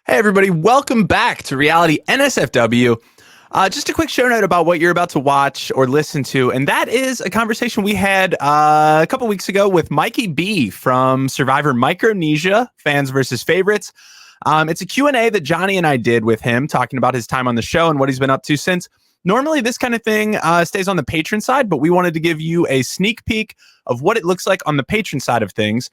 Hey, everybody. Welcome back to Reality NSFW. Just a quick show note about what you're about to watch or listen to, and that is a conversation we had a couple weeks ago with Mikey B from Survivor Micronesia Fans versus Favorites. It's a Q&A that Jonny and I did with him, talking about his time on the show and what he's been up to since. Normally, this kind of thing stays on the Patron side, but we wanted to give you a sneak peek of what it looks like on the Patron side of things.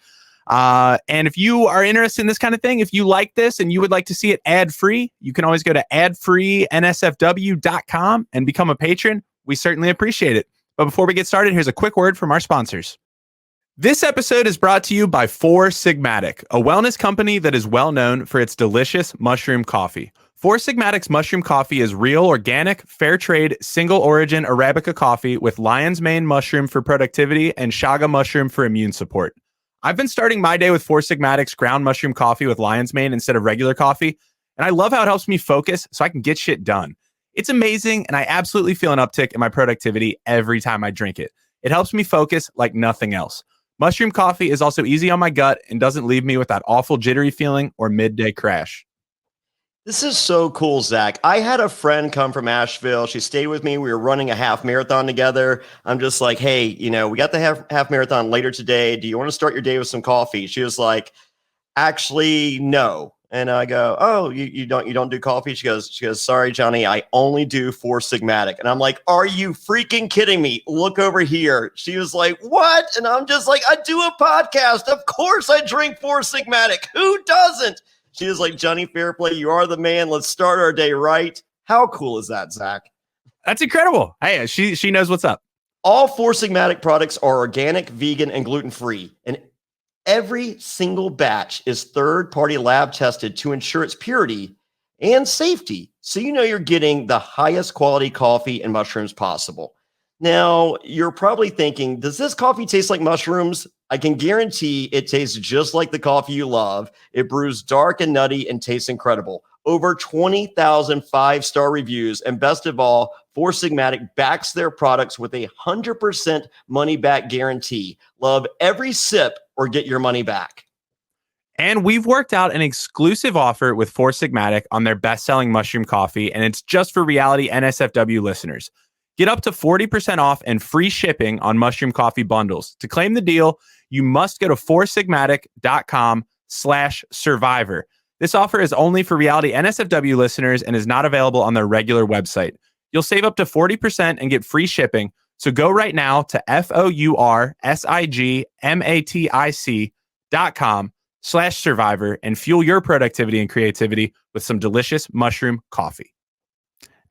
And if you are interested in this kind of thing, if you like this and you would like to see it ad-free, you can always go to adfreeNSFW.com and become a patron. We certainly appreciate it. But before we get started, here's a quick word from our sponsors. This episode is brought to you by Four Sigmatic, a wellness company that is well known for its delicious mushroom coffee. Four Sigmatic's mushroom coffee is real, organic, fair trade, single origin Arabica coffee with lion's mane mushroom for productivity and chaga mushroom for immune support. I've been starting my day with Four Sigmatic's ground mushroom coffee with lion's mane instead of regular coffee, and I love how it helps me focus so I can get shit done. It's amazing, and I absolutely feel an uptick in my productivity every time I drink it. It helps me focus like nothing else. Mushroom coffee is also easy on my gut and doesn't leave me with that awful jittery feeling or midday crash. This is so cool, Zach. I had a friend come from Asheville. She stayed with me. We were running a half marathon together. I'm just like, hey, we got the half marathon later today. Do you want to start your day with some coffee? She was like, actually, no. And I go, oh, you don't do coffee? She goes, sorry, Jonny, I only do Four Sigmatic. And I'm like, are you freaking kidding me? Look over here. She was like, what? And I'm just like, I do a podcast. Of course I drink Four Sigmatic. Who doesn't? She was like, Jonny Fairplay, you are the man. Let's start our day right. How cool is that, Zach? That's incredible. Hey, she knows what's up. All Four Sigmatic products are organic, vegan, and gluten-free. And every single batch is third-party lab tested to ensure its purity and safety. So you know you're getting the highest quality coffee and mushrooms possible. Now, you're probably thinking, does this coffee taste like mushrooms? I can guarantee it tastes just like the coffee you love. It brews dark and nutty and tastes incredible. Over 20,000 five-star reviews. And best of all, Four Sigmatic backs their products with a 100% money-back guarantee. Love every sip or get your money back. And we've worked out an exclusive offer with Four Sigmatic on their best-selling mushroom coffee, and it's just for Reality NSFW listeners. Get up to 40% off and free shipping on mushroom coffee bundles. To claim the deal, you must go to foursigmatic.com/survivor. This offer is only for Reality NSFW listeners and is not available on their regular website. You'll save up to 40% and get free shipping. So go right now to foursigmatic.com/survivor and fuel your productivity and creativity with some delicious mushroom coffee.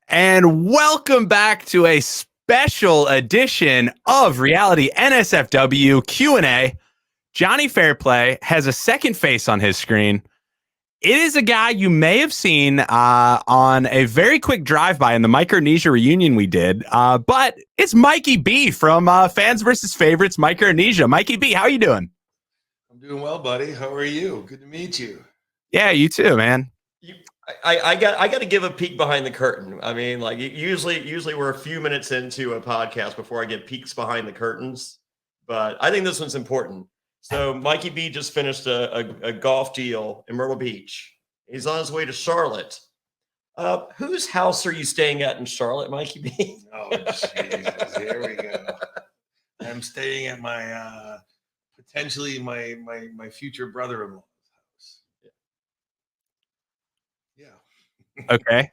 And welcome back to a special edition of Reality NSFW Q&A. Jonny Fairplay has a second face on his screen. It is a guy you may have seen on a very quick drive-by in the Micronesia reunion we did, but it's Mikey B from Fans versus Favorites Micronesia. Mikey B, how are you doing? I'm doing well, buddy. How are you? Good to meet you. Yeah, you too, man. I got to give a peek behind the curtain. I mean, like usually we're a few minutes into a podcast before I get peeks behind the curtains, but I think this one's important. So Mikey B just finished a golf deal in Myrtle Beach. He's on his way to Charlotte. Whose house are you staying at in Charlotte, Mikey B? Oh, Jesus. Here we go. I'm staying at my potentially my future brother-in-law's house. Yeah. Okay.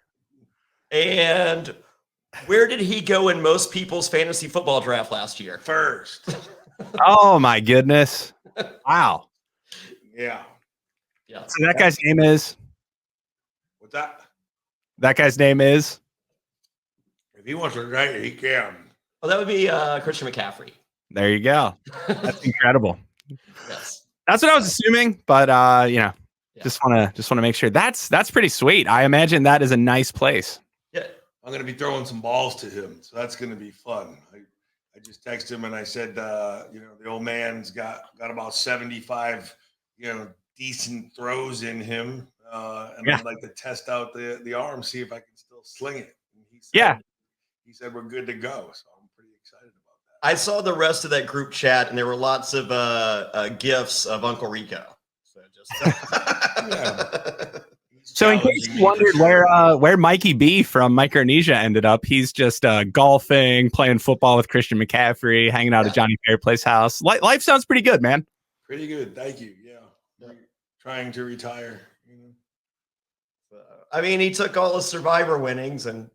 And where did he go in most people's fantasy football draft last year? First. Oh, my goodness. Wow. Yeah. So that guy's name is? What's that? That guy's name is? If he wants to write it, he can. Oh, that would be Christian McCaffrey. There you go. That's incredible. Yes. That's what I was assuming, but just want to make sure. That's pretty sweet. I imagine that is a nice place. Yeah. I'm going to be throwing some balls to him, so that's going to be fun. I just texted him and I said, the old man's got about 75, decent throws in him, and I'd like to test out the arm, see if I can still sling it. And he said we're good to go, so I'm pretty excited about that. I saw the rest of that group chat, and there were lots of gifs of Uncle Rico. So just yeah. So in case you wondered where Mikey B from Micronesia ended up, he's just golfing, playing football with Christian McCaffrey, hanging out at Jonny Fairplay's house. Life sounds pretty good, man. Pretty good, thank you. Yeah, trying to retire. I mean, he took all his Survivor winnings and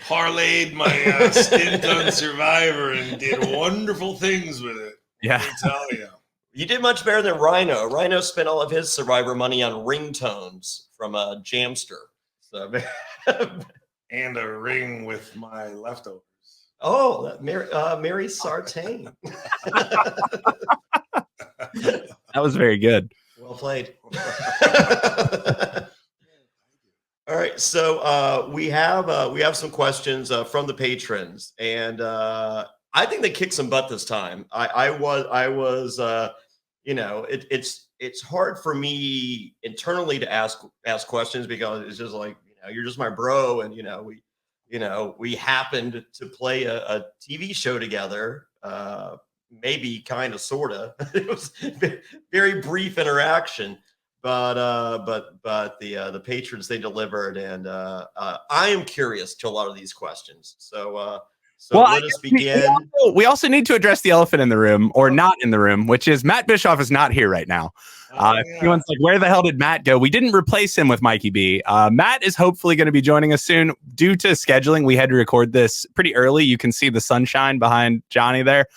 parlayed my stint on Survivor and did wonderful things with it. Yeah, I tell you. You did much better than Rhino. Rhino spent all of his Survivor money on ringtones from a Jamster. So, and a ring with my leftovers. Oh, Mary Sartain. That was very good. Well played. All right, so we have some questions from the patrons, and I think they kicked some butt this time. I was it's hard for me internally to ask questions because it's just like, you're just my bro, and we happened to play a TV show together, maybe kind of sort of. It was very brief interaction, but the patrons, they delivered, and I am curious to a lot of these questions. So let us begin. We also need to address the elephant in the room, or not in the room, which is Matt Bischoff is not here right now. If anyone's like, where the hell did Matt go? We didn't replace him with Mikey B. Matt is hopefully going to be joining us soon. Due to scheduling, we had to record this pretty early. You can see the sunshine behind Jonny there.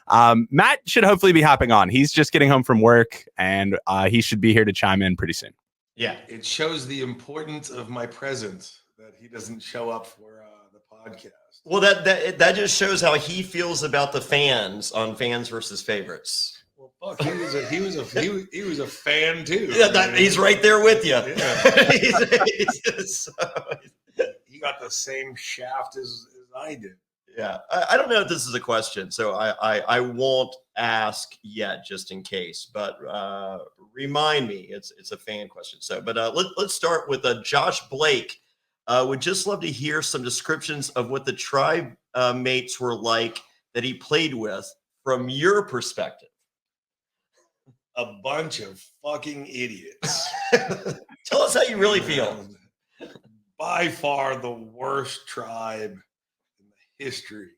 Matt should hopefully be hopping on. He's just getting home from work, and he should be here to chime in pretty soon. Yeah, it shows the importance of my presence that he doesn't show up for the podcast. Well, that just shows how he feels about the fans on Fans versus Favorites. Well, fuck, he was a fan too. Yeah, he's right there with you. Yeah. He got the same shaft as I did. Yeah, I don't know if this is a question, so I won't ask yet, just in case. But remind me, it's a fan question. So, but let's start with Josh Blake. Would just love to hear some descriptions of what the tribe mates were like that he played with from your perspective. A bunch of fucking idiots. Tell us how you really feel. By far the worst tribe in the history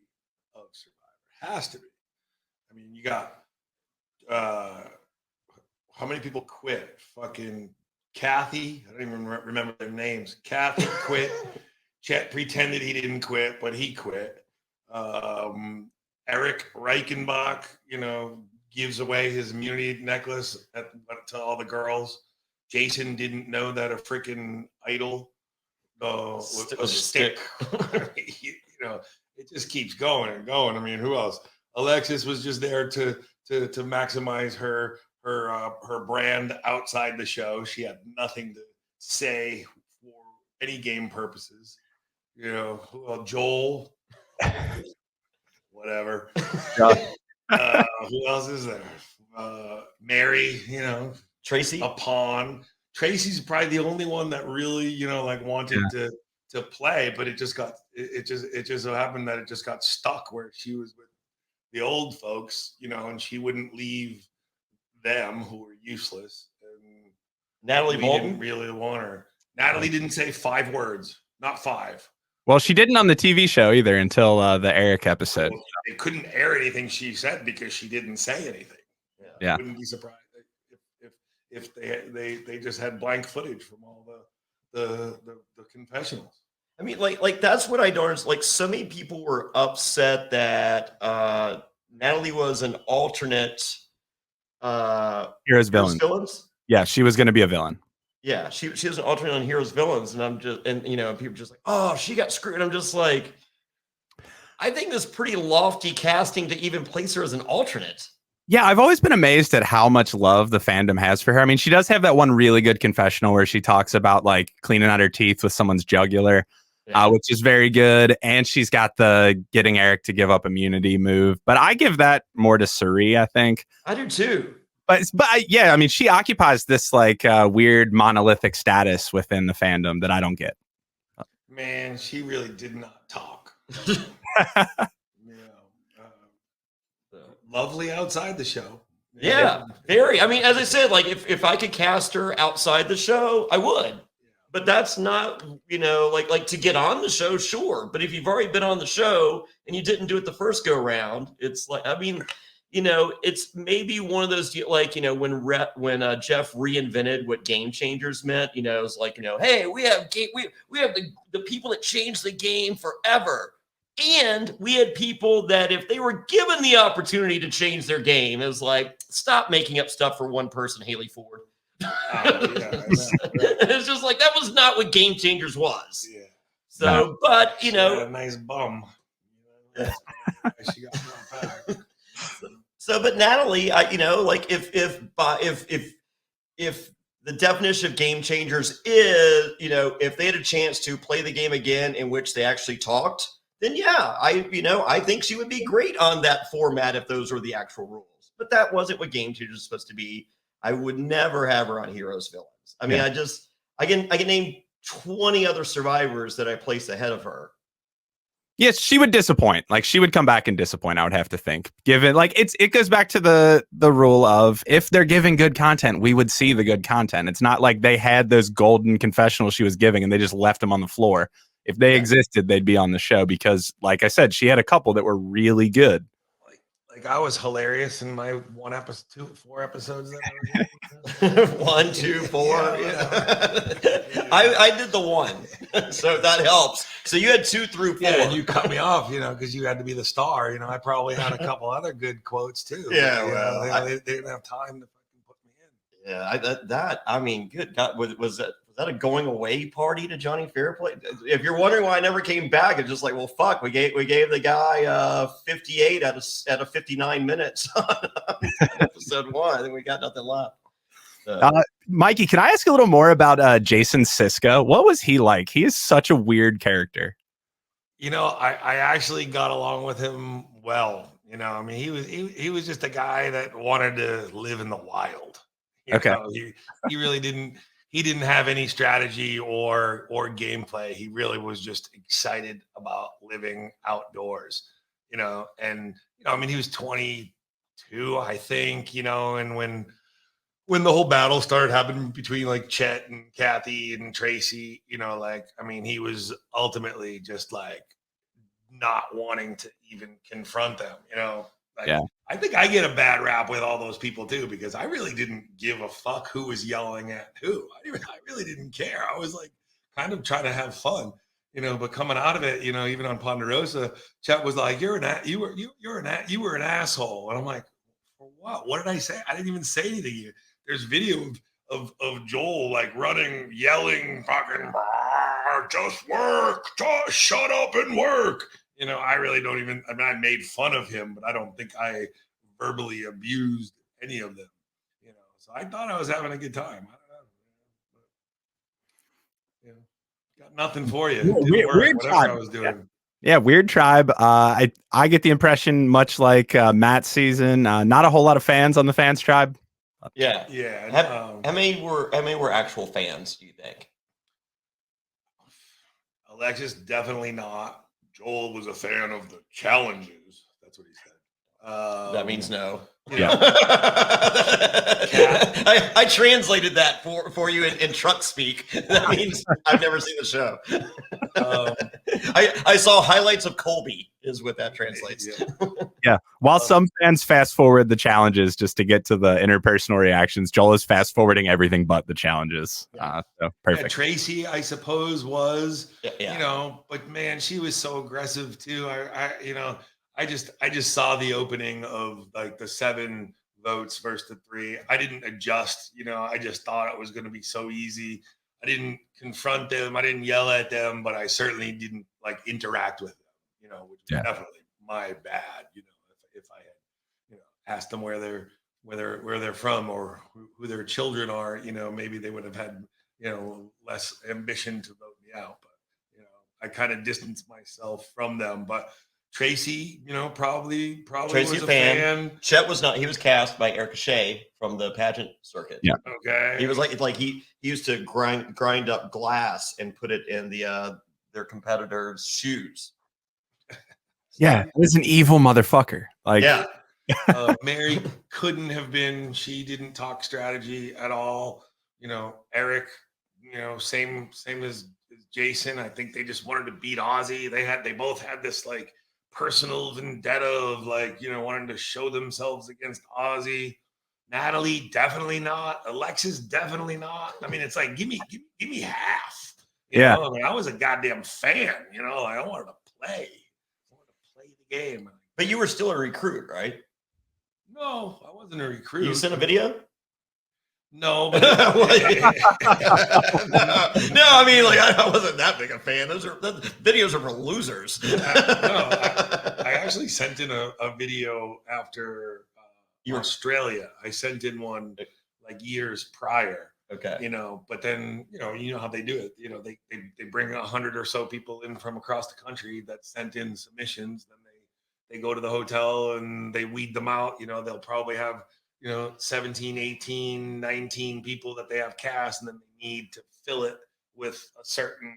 of Survivor. Has to be. I mean, you got how many people quit? Fucking Kathy. I don't even remember their names. Kathy quit. Chet pretended he didn't quit, but he quit. Eric Reichenbach, gives away his immunity necklace to all the girls. Jason didn't know that a freaking idol was a stick. It just keeps going and going. I mean, who else? Alexis was just there to maximize her brand outside the show. She had nothing to say for any game purposes. Joel, whatever. Who else is there? Mary, Tracy, a pawn. Tracy's probably the only one that really, wanted to play, but it just so happened that it just got stuck where she was with the old folks, and she wouldn't leave them who were useless. And Natalie Bolton didn't really want her. Natalie didn't say 5 words, not 5. Well, she didn't on the TV show either until the Eric episode. Well, they couldn't air anything she said because she didn't say anything. Yeah. I wouldn't be surprised if they just had blank footage from all the confessionals. I mean, like that's what I don't understand. Like, so many people were upset that Natalie was an alternate Heroes Villains. Yeah, she was going to be a villain. Yeah, she was an alternate on Heroes Villains, and people just like, oh, she got screwed. I'm just like, I think this pretty lofty casting to even place her as an alternate. Yeah, I've always been amazed at how much love the fandom has for her. I mean, she does have that one really good confessional where she talks about like cleaning out her teeth with someone's jugular, which is very good. And she's got the getting Eric to give up immunity move. But I give that more to Suri, I think. I do too. But I mean, she occupies this like weird monolithic status within the fandom that I don't get. Man, she really did not talk. Lovely outside the show. Yeah, very. I mean, as I said, like if I could cast her outside the show, I would. But that's not, like to get on the show, sure. But if you've already been on the show and you didn't do it the first go round, it's like, I mean, it's maybe one of those, like, when Jeff reinvented what game changers meant, it's like, hey, we have we have the people that changed the game forever. And we had people that if they were given the opportunity to change their game, it was like, stop making up stuff for one person, Haley Ford. It's just like, that was not what Game Changers was. Yeah. So, but, she had a nice bum. She got back. So, but Natalie, like if the definition of Game Changers is, if they had a chance to play the game again in which they actually talked, then yeah, I think she would be great on that format if those were the actual rules. But that wasn't what Game Changers is supposed to be. I would never have her on Heroes Villains. I mean, I can name 20 other survivors that I place ahead of her. Yes, she would disappoint. Like, she would come back and disappoint, I would have to think. Given, like, it goes back to the rule of, if they're giving good content, we would see the good content. It's not like they had those golden confessionals she was giving and they just left them on the floor. If they existed, they'd be on the show because, like I said, she had a couple that were really good. Like I was hilarious in my 4 episodes. That 1, 2, 4. I did the 1, so that helps. So you had 2 through 4. Yeah, and you cut me off, because you had to be the star. I probably had a couple other good quotes too. Yeah, they didn't have time to fucking put me in. Yeah, I mean, good God, was that a going away party to Jonny Fairplay? If you're wondering why I never came back, it's just like, well, fuck, we gave the guy 58 out of 59 minutes on episode 1. I think we got nothing left. Mikey, can I ask a little more about Jason Siska? What was he like? He is such a weird character. I actually got along with him well. I mean, he was just a guy that wanted to live in the wild. He really didn't. He didn't have any strategy or gameplay. He really was just excited about living outdoors, and I mean, he was 22, I think, and when the whole battle started happening between like Chet and Kathy and Tracy, like, I mean, he was ultimately just like not wanting to even confront them, I think I get a bad rap with all those people too, because I really didn't give a fuck who was yelling at who. I really didn't care. I was like kind of trying to have fun, but coming out of it, even on Ponderosa, Chet was like, you were an asshole. And I'm like, for what? What did I say? I didn't even say anything. There's video of Joel like running, yelling, fucking, just work, just shut up and work. I really don't even, I mean, I made fun of him, but I don't think I verbally abused any of them, so I thought I was having a good time. I don't know. Got nothing for you. Weird whatever tribe. I was doing. Yeah, weird tribe. I get the impression, much like Matt's season, not a whole lot of fans on the fans tribe. Yeah. How many were actual fans, do you think? Alexis, definitely not. Joel was a fan of the challenges. That's what he said. That means no. Yeah. I translated that for you in truck speak. That means I've never seen the show. I saw highlights of Colby is what that translates. Yeah. While some fans fast forward the challenges just to get to the interpersonal reactions, Joel is fast forwarding everything but the challenges. So perfect. Yeah, Tracy, I suppose, was, but man, she was so aggressive too. I just saw the opening of like the 7 votes versus the 3. I didn't adjust, I just thought it was going to be so easy. I didn't confront them. I didn't yell at them, but I certainly didn't like interact with them, which was definitely my bad, if I had, asked them where they're from or who their children are, maybe they would have had, less ambition to vote me out, but, I kind of distanced myself from them, but Tracy, probably Tracy was a fan. Chet was not. He was cast by Erica Shea from the pageant circuit. Yeah. Okay. He was like he used to grind up glass and put it in their competitors' shoes. Yeah, he's an evil motherfucker. Like, yeah. Mary couldn't have been. She didn't talk strategy at all. Eric, same as Jason. I think they just wanted to beat Ozzy. They both had this like personal vendetta of like, wanting to show themselves against Ozzy. Natalie, definitely not. Alexis, definitely not. I mean, it's like, give me half. I mean, I was a goddamn fan, like I wanted to play. I wanted to play the game. But you were still a recruit, right? No, I wasn't a recruit. You sent a video? No, but no, I mean, like I wasn't that big a fan. Those videos are for losers. I actually sent in a video after Australia. I sent in one like years prior. Okay. But then you know how they do it. They bring 100 or so people in from across the country that sent in submissions. Then they go to the hotel and they weed them out. They'll probably have 17, 18, 19 people that they have cast, and then they need to fill it with a certain,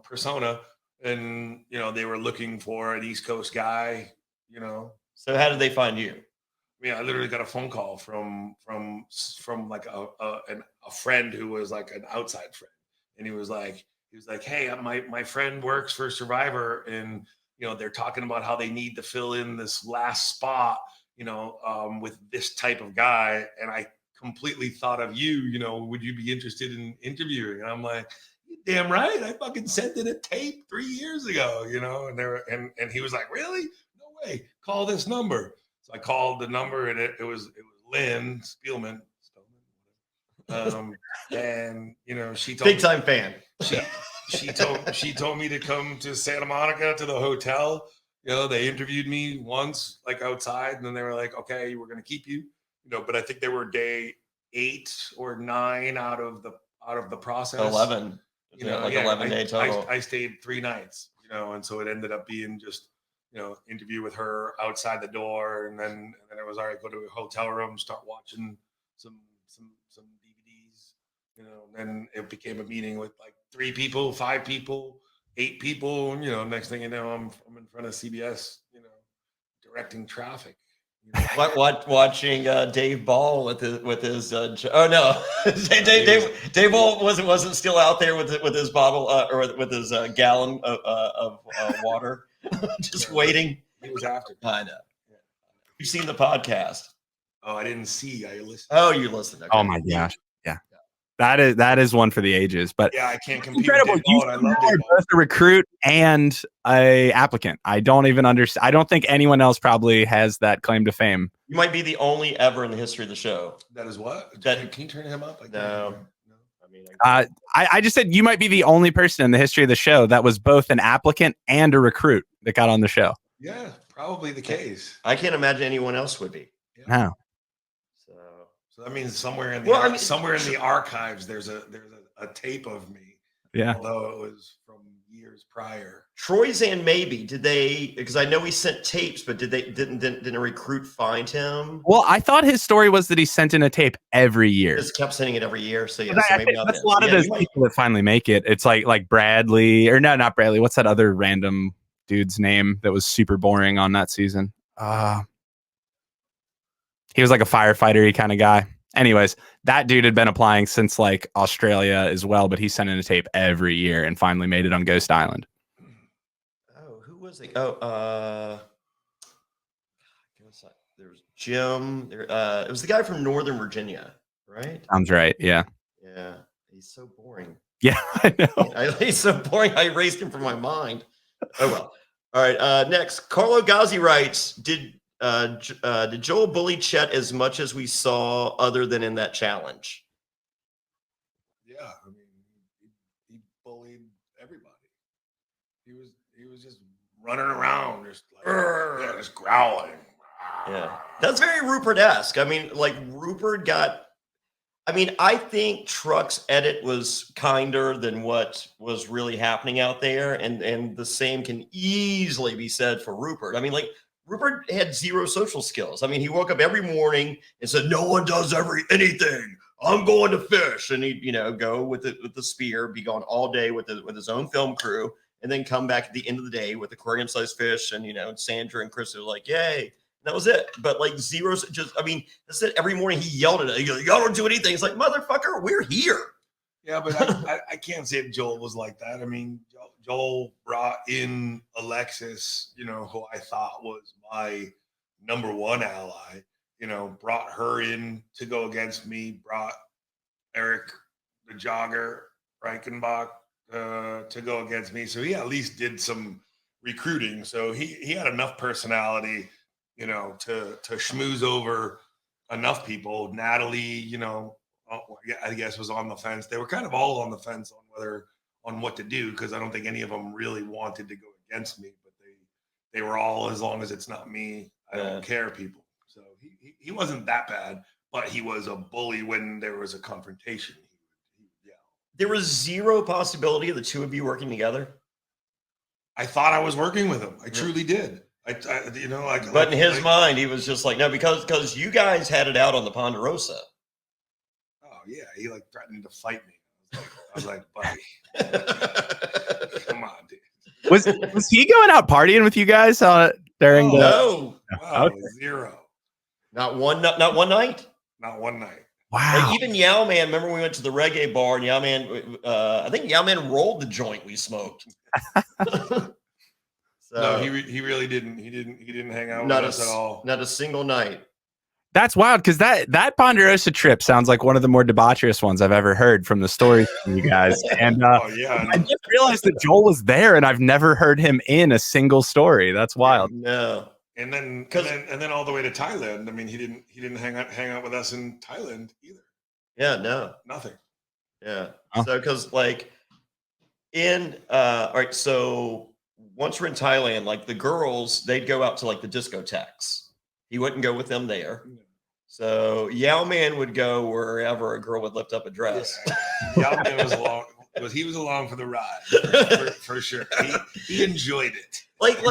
persona. And, they were looking for an East Coast guy, So how did they find you? I mean, I literally got a phone call from like a friend who was like an outside friend. And he was like, hey, my friend works for Survivor, and, they're talking about how they need to fill in this last spot, with this type of guy. And I completely thought of you, would you be interested in interviewing? And I'm like, damn right. I fucking sent in a tape 3 years ago, and he was like, really? No way. Call this number. So I called the number, and it was Lynn Spielman. And she told big time fan. She told me to come to Santa Monica to the hotel. They interviewed me once, like outside, and then they were like, okay, we're going to keep you, but I think they were day 8 or 9 out of the process. 11, 11-day total. I stayed 3 nights, and so it ended up being just, interview with her outside the door. And then it was, all right, go to a hotel room, start watching some DVDs, then it became a meeting with like 3 people, 5 people, 8 people, next thing you know, I'm in front of CBS, directing traffic. Watching Dave Ball with his oh no, Dave Ball wasn't still out there with his bottle or with his gallon of water, just waiting. He was after me. I know. Yeah. You've seen the podcast? Oh, I didn't see. I listened. Oh, you listened. Okay. Oh my gosh. Yeah. That is one for the ages. But yeah, I can't compete. Incredible. You are both a recruit and a applicant. I don't even understand. I don't think anyone else probably has that claim to fame. You might be the only ever in the history of the show. That is what? Can you turn him up? No. I mean, I just said you might be the only person in the history of the show that was both an applicant and a recruit that got on the show. Yeah, probably the case. I can't imagine anyone else would be. Yeah. No. So that means somewhere in the somewhere in the archives there's a tape of me. Yeah. Although it was from years prior. Troyzan, maybe did they? Because I know he sent tapes, but didn't a recruit find him? Well, I thought his story was that he sent in a tape every year. Just kept sending it every year. So yeah, so maybe that's a lot of those people that finally make it. It's like Bradley, or no, not Bradley. What's that other random dude's name that was super boring on that season? He was like a firefighter-y kind of guy. Anyways, that dude had been applying since like Australia as well, but he sent in a tape every year and finally made it on Ghost Island. Oh, who was it? Oh, there's Jim. It was the guy from Northern Virginia, right? Sounds right. Yeah. Yeah. He's so boring. Yeah, I know. He's so boring. I erased him from my mind. Oh well. All right. Next, Carlo Gazzi writes, Did Joel bully Chet as much as we saw, other than in that challenge? Yeah, I mean, he bullied everybody. He was just running around, just like just growling. Yeah, that's very Rupert-esque. I mean, like Rupert got. I mean, I think Truck's edit was kinder than what was really happening out there, and the same can easily be said for Rupert. I mean, like. Rupert had zero social skills. I mean, he woke up every morning and said, "No one does anything. I'm going to fish," and he'd go with the spear, be gone all day with his own film crew, and then come back at the end of the day with aquarium-sized fish. And Sandra and Chris are like, "Yay!" That was it. But like zeros, just, I mean, that's it. Every morning he yelled at it. He goes, y'all don't do anything. It's like, motherfucker, we're here. Yeah, but I can't say Joel was like that. I mean, Joel brought in Alexis, you know, who I thought was my number one ally, you know, brought her in to go against me, brought Eric, the jogger, Reichenbach, to go against me. So he at least did some recruiting. So he had enough personality, you know, to schmooze over enough people. Natalie, you know, I guess was on the fence. They were kind of all on the fence on what to do, because I don't think any of them really wanted to go against me, but they were all, as long as it's not me, I don't care people. So he wasn't that bad, but he was a bully when there was a confrontation. He would yell. There was zero possibility of the two of you working together. I thought I was working with him. I truly did. I you know, like, but in his mind, he was just like, no, because you guys had it out on the Ponderosa. Oh yeah, he like threatened to fight me. I was like, buddy, come on, dude. Was he going out partying with you guys during the? No, wow, okay. Zero. Not one night. Not one night. Wow. Like even Yao Man, remember we went to the reggae bar and Yao Man, I think Yao Man rolled the joint we smoked. So, no, he really didn't. He didn't hang out with us at all. Not a single night. That's wild, because that Ponderosa trip sounds like one of the more debaucherous ones I've ever heard from the stories from you guys. And oh yeah, I just realized that Joel was there, and I've never heard him in a single story. That's wild. No. And then all the way to Thailand. I mean, he didn't hang out with us in Thailand either. Yeah, no, nothing. Yeah. Oh. So because like all right, so once we're in Thailand, like the girls, they'd go out to like the discotheques. He wouldn't go with them there. So Yao Man would go wherever a girl would lift up a dress. Yeah. Yao Man was along. He was along for the ride for sure. He enjoyed it. Like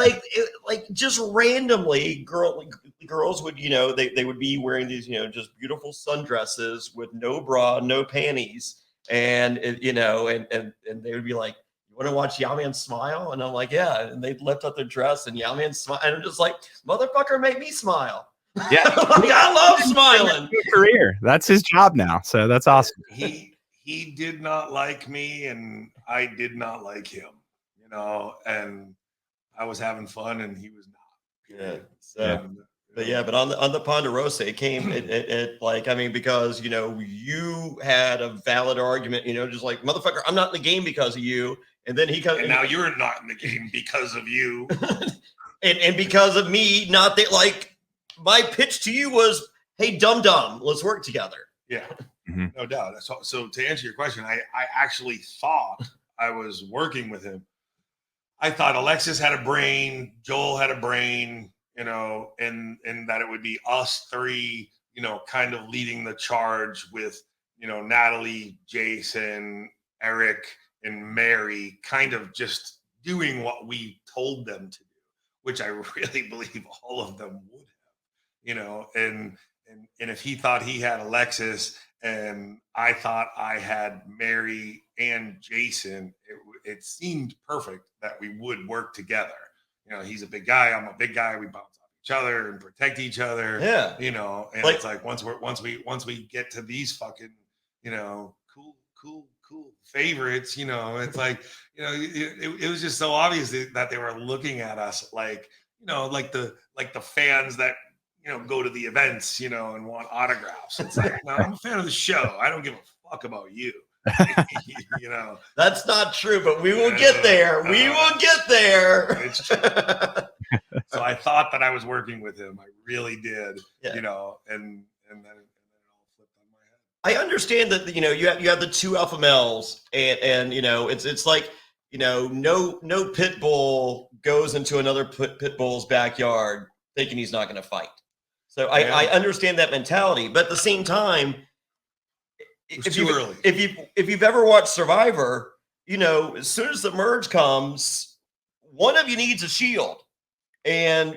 just randomly, girls would, you know, they would be wearing these, you know, just beautiful sundresses with no bra, no panties, and you know, and they would be like, "You want to watch Yao Man smile?" And I'm like, "Yeah." And they'd lift up their dress, and Yao Man smile, and I'm just like, "Motherfucker, make me smile." Yeah, like, I love smiling. Career. That's his job now. So that's awesome. He did not like me, and I did not like him. You know, and I was having fun, and he was not. Yeah. So, but on the Ponderosa, it came. It like, I mean, because you know you had a valid argument. You know, just like, motherfucker, I'm not in the game because of you. And then he comes. And now you're not in the game because of you. and because of me, not that like. My pitch to you was, hey, dum-dum, let's work together. Yeah, no doubt. So to answer your question, I actually thought I was working with him. I thought Alexis had a brain, Joel had a brain, you know, and that it would be us three, you know, kind of leading the charge with, you know, Natalie, Jason, Eric, and Mary kind of just doing what we told them to do, which I really believe all of them would have. You know, and if he thought he had Alexis and I thought I had Mary and Jason, it seemed perfect that we would work together. You know, he's a big guy, I'm a big guy. We bounce off each other and protect each other. Yeah, you know, and like, it's like once we get to these fucking, you know, cool favorites, you know, it's like, you know, it was just so obvious that they were looking at us like, you know, like the fans that, you know, go to the events, you know, and want autographs. It's like, no, I'm a fan of the show. I don't give a fuck about you. You know, that's not true, but we will get there. We will get there. It's true. So I thought that I was working with him. I really did. Yeah. You know, and then it all flipped on my head. I understand that, you know, you have the two alpha males, and you know, it's like, you know, no pit bull goes into another pit bull's backyard thinking he's not going to fight. So I understand that mentality, but at the same time, it's too early. If you've ever watched Survivor, you know, as soon as the merge comes, one of you needs a shield, and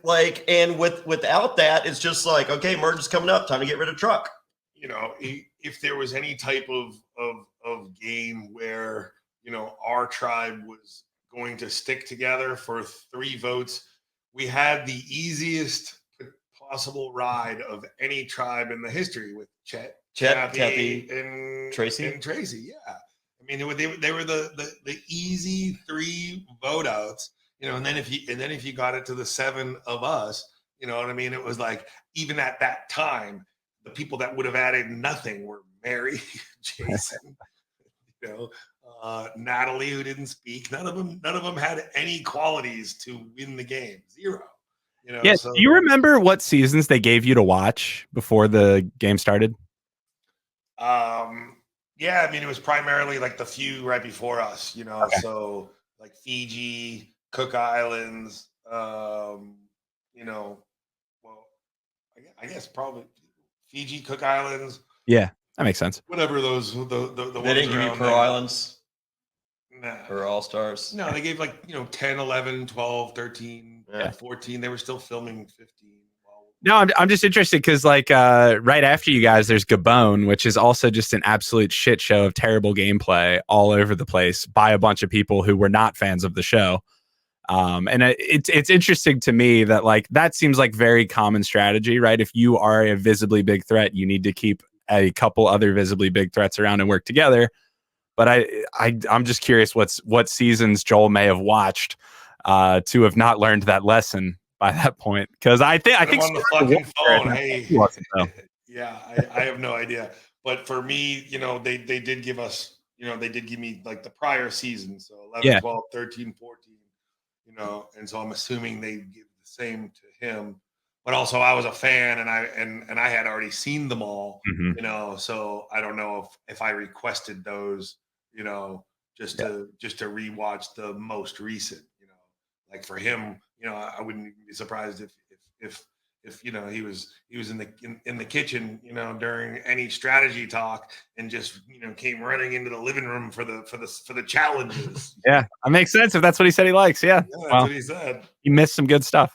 without that, it's just like, okay, merge is coming up, time to get rid of truck. You know, if there was any type of game where, you know, our tribe was going to stick together for 3 votes, we had the easiest possible ride of any tribe in the history with Chet, Kathy, and Tracy. Yeah, I mean they were the easy 3 vote outs, and then if you got it to the 7 of us, you know what I mean? It was like, even at that time, the people that would have added nothing were Mary, Jason, Natalie, who didn't speak. None of them had any qualities to win the game. 0. Yeah. So, do you remember what seasons they gave you to watch before the game started? Yeah, I mean, it was primarily like the few right before us, Okay. So like Fiji, Cook Islands, well, I guess probably Fiji, Cook Islands. Yeah, that makes sense. Whatever those the They ones didn't give you around Pearl there. Islands Nah. or All Stars. No, they gave 10, 11, 12, 13, Yeah. 14. They were still filming 15. No, I'm just interested because right after you guys, there's Gabon, which is also just an absolute shit show of terrible gameplay all over the place by a bunch of people who were not fans of the show. And it's interesting to me that that seems like very common strategy, right? If you are a visibly big threat, you need to keep a couple other visibly big threats around and work together. But I'm just curious what seasons Joel may have watched to have not learned that lesson by that point, because I think on the fucking phone. Hey, yeah, I have no idea. But for me, they did give us, they did give me the prior season, so 11, 12, 13, 14, and so I'm assuming they give the same to him. But also, I was a fan, and I had already seen them all, so I don't know if I requested those, just to rewatch the most recent, like for him, I wouldn't even be surprised if he was in the kitchen, during any strategy talk, and just came running into the living room for the challenges. Yeah, that makes sense if that's what he said he likes. Yeah, that's what he said. He missed some good stuff.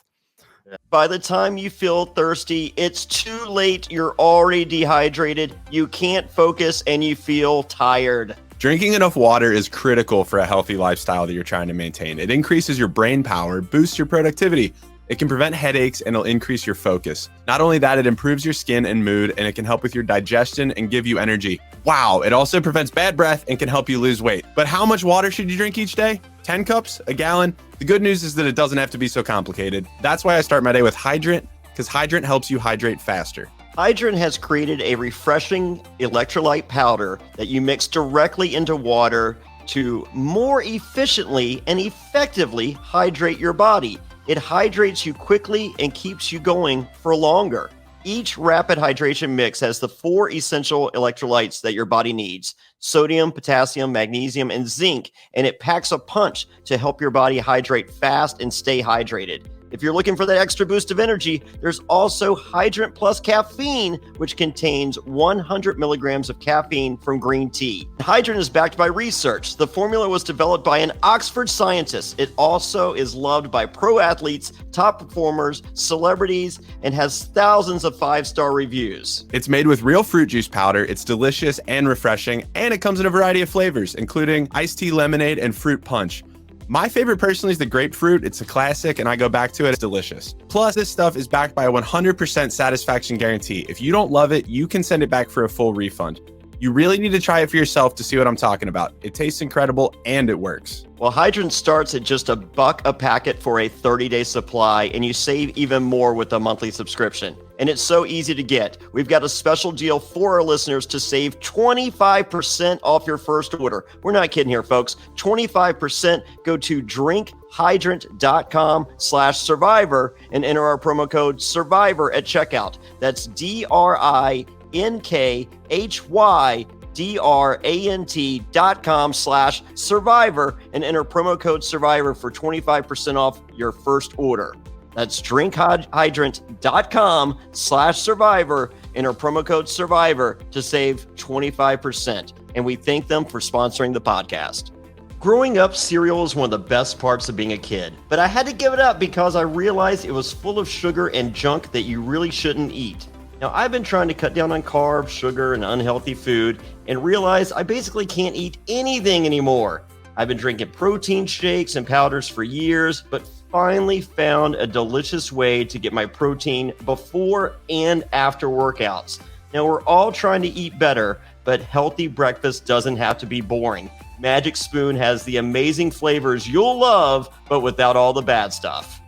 By the time you feel thirsty, it's too late. You're already dehydrated. You can't focus and you feel tired. Drinking enough water is critical for a healthy lifestyle that you're trying to maintain. It increases your brain power, boosts your productivity. It can prevent headaches, and it'll increase your focus. Not only that, it improves your skin and mood, and it can help with your digestion and give you energy. Wow, it also prevents bad breath and can help you lose weight. But how much water should you drink each day? 10 cups? A gallon? The good news is that it doesn't have to be so complicated. That's why I start my day with Hydrant, because Hydrant helps you hydrate faster. Hydrant has created a refreshing electrolyte powder that you mix directly into water to more efficiently and effectively hydrate your body. It hydrates you quickly and keeps you going for longer. Each rapid hydration mix has the 4 essential electrolytes that your body needs: sodium, potassium, magnesium, and zinc, and it packs a punch to help your body hydrate fast and stay hydrated. If you're looking for that extra boost of energy, there's also Hydrant Plus Caffeine, which contains 100 milligrams of caffeine from green tea. Hydrant is backed by research. The formula was developed by an Oxford scientist. It also is loved by pro athletes, top performers, celebrities, and has thousands of 5-star reviews. It's made with real fruit juice powder. It's delicious and refreshing, and it comes in a variety of flavors, including iced tea lemonade and fruit punch. My favorite personally is the grapefruit. It's a classic and I go back to it. It's delicious. Plus, this stuff is backed by a 100% satisfaction guarantee. If you don't love it, you can send it back for a full refund. You really need to try it for yourself to see what I'm talking about. It tastes incredible and it works. Well, Hydrant starts at just $1 a packet for a 30-day supply, and you save even more with a monthly subscription. And it's so easy to get. We've got a special deal for our listeners to save 25% off your first order. We're not kidding here, folks. 25%. Go to drinkhydrant.com/survivor and enter our promo code SURVIVOR at checkout. That's drinkhydrant.com/survivor and enter promo code SURVIVOR for 25% off your first order. That's drinkhydrant.com/survivor. Enter promo code SURVIVOR to save 25%. And we thank them for sponsoring the podcast. Growing up, cereal was one of the best parts of being a kid, but I had to give it up because I realized it was full of sugar and junk that you really shouldn't eat. Now, I've been trying to cut down on carbs, sugar, and unhealthy food, and realized I basically can't eat anything anymore. I've been drinking protein shakes and powders for years, but finally found a delicious way to get my protein before and after workouts. Now, we're all trying to eat better, but healthy breakfast doesn't have to be boring. Magic Spoon has the amazing flavors you'll love, but without all the bad stuff.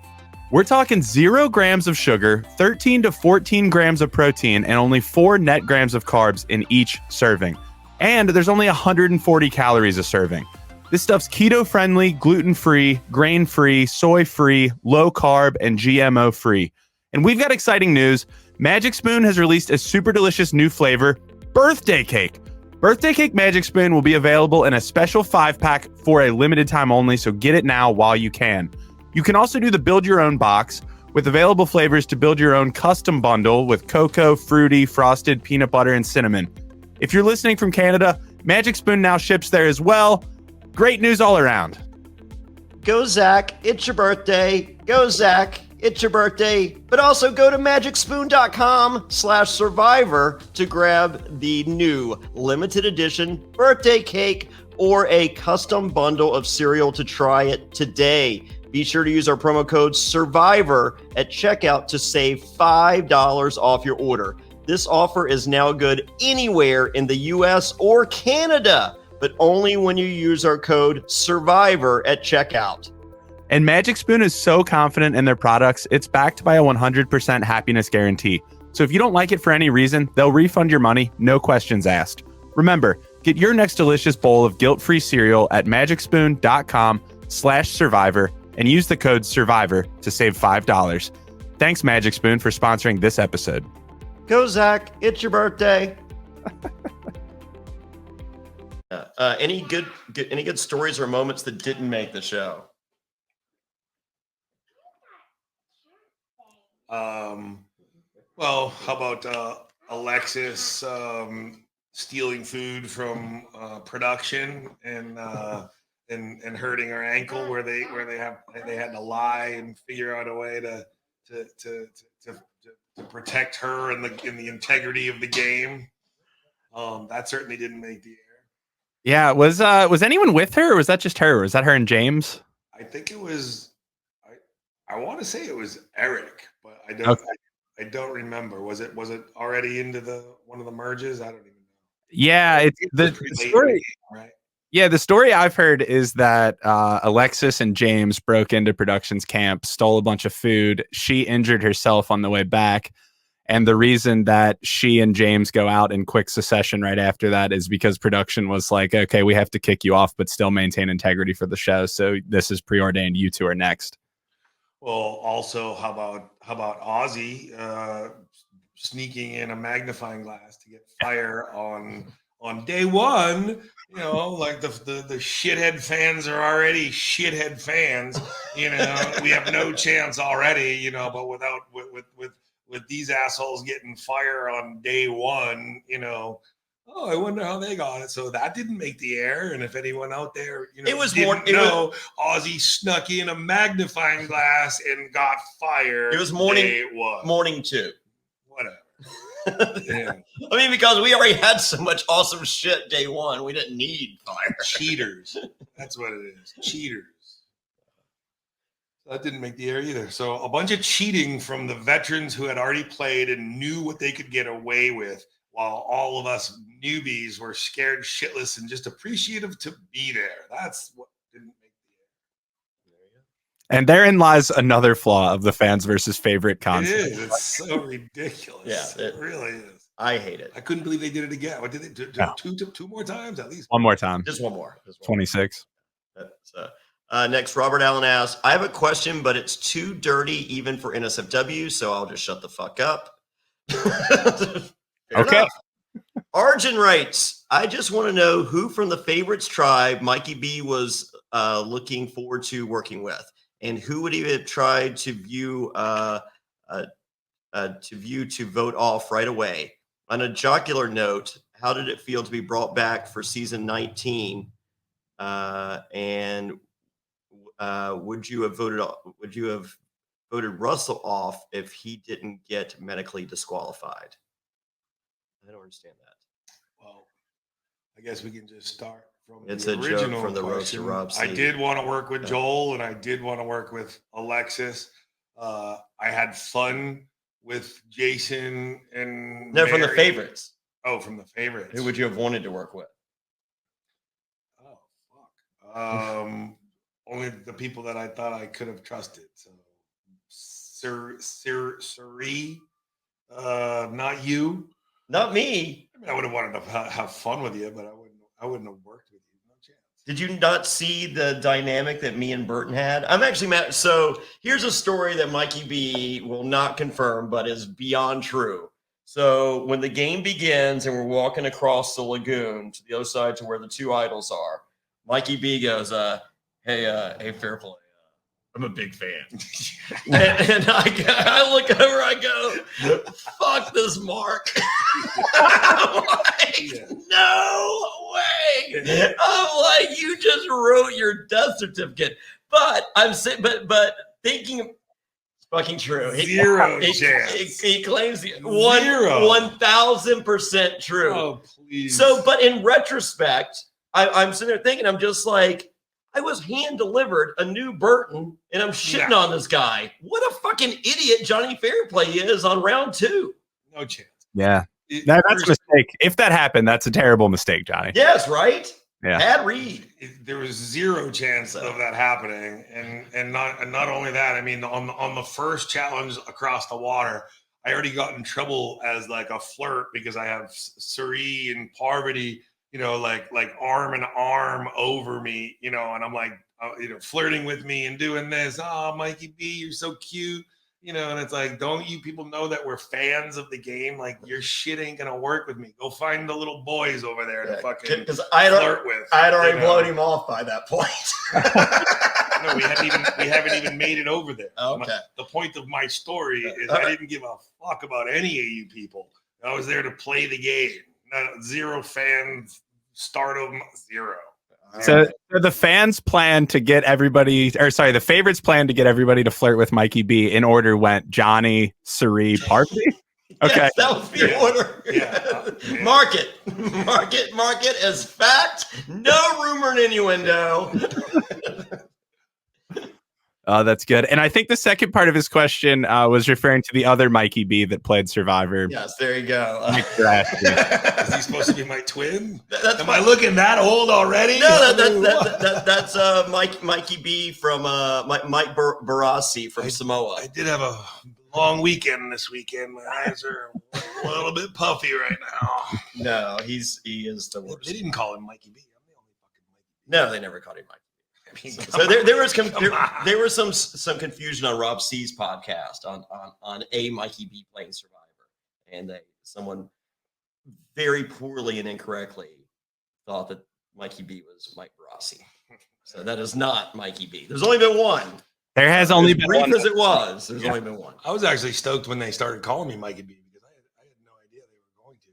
We're talking 0 grams of sugar, 13 to 14 grams of protein, and only 4 net grams of carbs in each serving. And there's only 140 calories a serving. This stuff's keto-friendly, gluten-free, grain-free, soy-free, low-carb, and GMO-free. And we've got exciting news. Magic Spoon has released a super delicious new flavor, birthday cake. Birthday cake Magic Spoon will be available in a special 5-pack for a limited time only, so get it now while you can. You can also do the build your own box with available flavors to build your own custom bundle with cocoa, fruity, frosted, peanut butter, and cinnamon. If you're listening from Canada, Magic Spoon now ships there as well. Great news all around. Go, Zach. It's your birthday. Go, Zach. It's your birthday. But also go to magicspoon.com/survivor to grab the new limited edition birthday cake or a custom bundle of cereal to try it today. Be sure to use our promo code SURVIVOR at checkout to save $5 off your order. This offer is now good anywhere in the US or Canada, but only when you use our code SURVIVOR at checkout. And Magic Spoon is so confident in their products, it's backed by a 100% happiness guarantee. So if you don't like it for any reason, they'll refund your money, no questions asked. Remember, get your next delicious bowl of guilt-free cereal at magicspoon.com/survivor and use the code SURVIVOR to save $5. Thanks, Magic Spoon, for sponsoring this episode. Go, Zach. It's your birthday. Any good stories or moments that didn't make the show? Well, how about Alexis stealing food from production and hurting her ankle where they had to lie and figure out a way to protect her and the integrity of the game. That certainly didn't make the air. Yeah, was anyone with her, or was that just her? Was that her and James? I think it was. I want to say it was Eric, but I don't. Okay. I don't remember. Was it already into one of the merges? I don't even know. Yeah, it's the story. Game, right? Yeah, the story I've heard is that Alexis and James broke into production's camp, stole a bunch of food. She injured herself on the way back. And the reason that she and James go out in quick succession right after that is because production was like, okay, we have to kick you off, but still maintain integrity for the show. So this is preordained. You two are next. Well, also, how about Ozzy sneaking in a magnifying glass to get fire on day one? You know, like the shithead fans are already shithead fans. You know, we have no chance already. You know, but with these assholes getting fire on day one, you know. Oh, I wonder how they got it. So that didn't make the air. And if anyone out there, you know, Ozzy snuck in a magnifying glass and got fired. It was morning 2. Whatever. Yeah. I mean, because we already had so much awesome shit day one, we didn't need fire. Cheaters. That's what it is. Cheaters. That didn't make the air either. So a bunch of cheating from the veterans who had already played and knew what they could get away with, while all of us newbies were scared shitless and just appreciative to be there. That's what didn't make the air. And therein lies another flaw of the fans versus favorite concept. It is. It's so ridiculous. Yeah, it really is. I hate it. I couldn't believe they did it again. What did they do? Two more times at least? One more time. Just one more. 26. Next, Robert Allen asks, I have a question, but it's too dirty even for NSFW, so I'll just shut the fuck up. Okay. Arjun writes, I just want to know who from the favorites tribe Mikey B was looking forward to working with, and who would he have tried to vote off right away. On a jocular note, how did it feel to be brought back for season 19? And would you have voted Russell off if he didn't get medically disqualified? I don't understand that. Well, I guess we can just start from It's the a joke original from the roast to question. Rob I C. did want to work with Joel, and I did want to work with Alexis. I had fun with Jason and No, from the Mary. favorites. Oh, from the favorites. Who would you have wanted to work with? Oh, fuck. Only the people that I thought I could have trusted. So, Siri, not you. Not me. I mean, I would have wanted to have fun with you, but I wouldn't have worked with you. No chance. Did you not see the dynamic that me and Burton had? I'm actually mad. So here's a story that Mikey B will not confirm, but is beyond true. So when the game begins and we're walking across the lagoon to the other side to where the two idols are, Mikey B goes, hey, Fairplay. I'm a big fan. and I look over, I go, fuck this Mark. I'm like, no way. I'm like, you just wrote your death certificate. But I'm saying, but thinking, it's fucking true. Zero chance. He claims 1000% true. Oh, please. So, but in retrospect, I'm sitting there thinking, I'm just like, I was hand delivered a new Burton, and I'm shitting on this guy. What a fucking idiot Jonny Fairplay is on round 2. No chance. Yeah. That's a mistake. If that happened, that's a terrible mistake, Johnny. Yes, right? Yeah. Bad read. There was zero chance of that happening. And not only that, I mean, on the first challenge across the water, I already got in trouble as like a flirt because I have Suri and Parvati, like arm in arm over me, and I'm like, flirting with me and doing this. Oh, Mikey B, you're so cute, and it's like, don't you people know that we're fans of the game? Like, your shit ain't gonna work with me. Go find the little boys over there to fucking flirt with. I had already blown him off by that point. No, we haven't even made it over there. Okay. The point of my story is I didn't give a fuck about any of you people. I was there to play the game. Zero fans, stardom, zero. So the fans plan to get everybody, the favorites plan to get everybody to flirt with Mikey B. In order went Johnny, Suri, Parvati. Okay, yes, that was the order. Yeah. Mark it as fact. No rumor and innuendo. Oh, that's good. And I think the second part of his question was referring to the other Mikey B that played Survivor. Yes, there you go. Is he supposed to be my twin? Am I looking that old already? No, that's Mikey B from Mike Barassi from Samoa. I did have a long weekend this weekend. My eyes are a little bit puffy right now. No, he is the worst. They didn't call him Mikey B. I'm the only fucking Mikey B. No, they never called him Mikey. So there was some confusion on Rob C's podcast on a Mikey B playing Survivor, and someone very poorly and incorrectly thought that Mikey B was Mike Barassi. So that is not Mikey B. There's only been one. There has only been one. As it was. There's only been one. I was actually stoked when they started calling me Mikey B because I had no idea they were going to.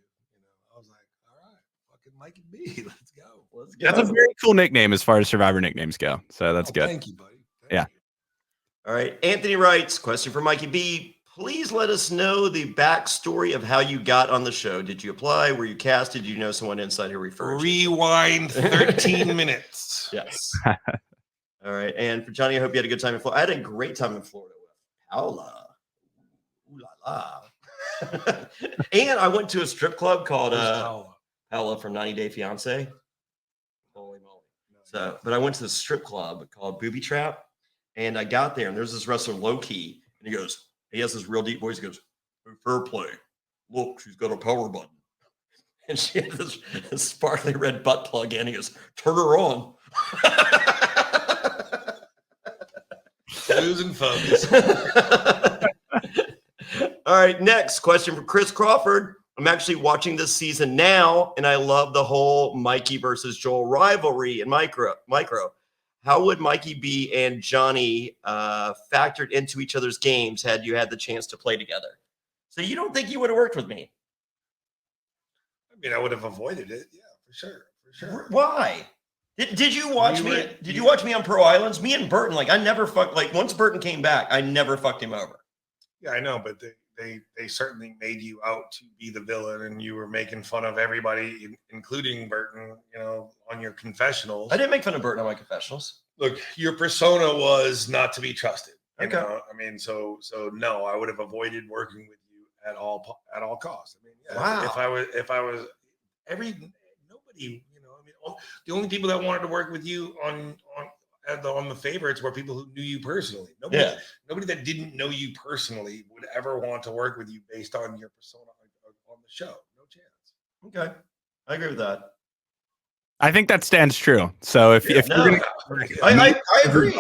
I was like, all right, fucking Mikey B, let's go. That's a very cool nickname as far as Survivor nicknames go. So that's good. Thank you, buddy. Thank you. All right. Anthony writes, question for Mikey B. Please let us know the backstory of how you got on the show. Did you apply? Were you casted? Did you know someone inside who referred you? Rewind 13 minutes. Yes. All right. And for Johnny, I hope you had a good time in Florida. I had a great time in Florida with Paola. Ooh la la. And I went to a strip club called Paola from 90 Day Fiance. Holy moly. So, but I went to the strip club called Booby Trap, and I got there, and there's this wrestler, Low Key, and he has this real deep voice. He goes, hey, Fairplay, look, she's got a power button. And she has this sparkly red butt plug in. He goes, turn her on. Losing focus. All right, next question from Chris Crawford. I'm actually watching this season now, and I love the whole Mikey versus Joel rivalry in Micro. How would Mikey B and Johnny factored into each other's games had you had the chance to play together? So you don't think you would have worked with me? I mean, I would have avoided it. Yeah, for sure. Why? Did you watch me? Did you watch me on Pro Islands? Me and Burton, I never fucked. Once Burton came back, I never fucked him over. Yeah, I know, but they certainly made you out to be the villain, and you were making fun of everybody, including Burton, on on your confessionals. I didn't make fun of Burton on my confessionals. Look, your persona was not to be trusted. You Okay. know? I mean, so no, I would have avoided working with you at all costs. I mean, yeah, Wow. if I was nobody, you know, I mean, the only people that wanted to work with you on the favorites were people who knew you personally. Nobody that didn't know you personally would ever want to work with you based on your persona on the show. No chance. Okay, I agree with that. I think that stands true. So if you're gonna, I agree.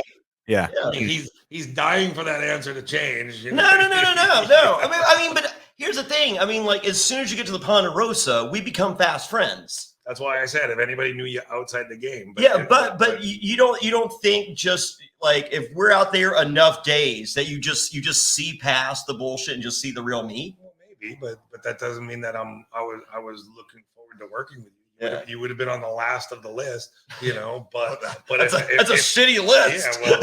Yeah. I mean, he's dying for that answer to change. You know? No. I mean, but here's the thing. I mean, like, as soon as you get to the Ponderosa, we become fast friends. That's why I said if anybody knew you outside the game. But you don't think just like if we're out there enough days that you just see past the bullshit and just see the real me. Well, maybe, but that doesn't mean that I was looking forward to working with you. You would have been on the last of the list, you know. But that's a shitty list. Yeah, well,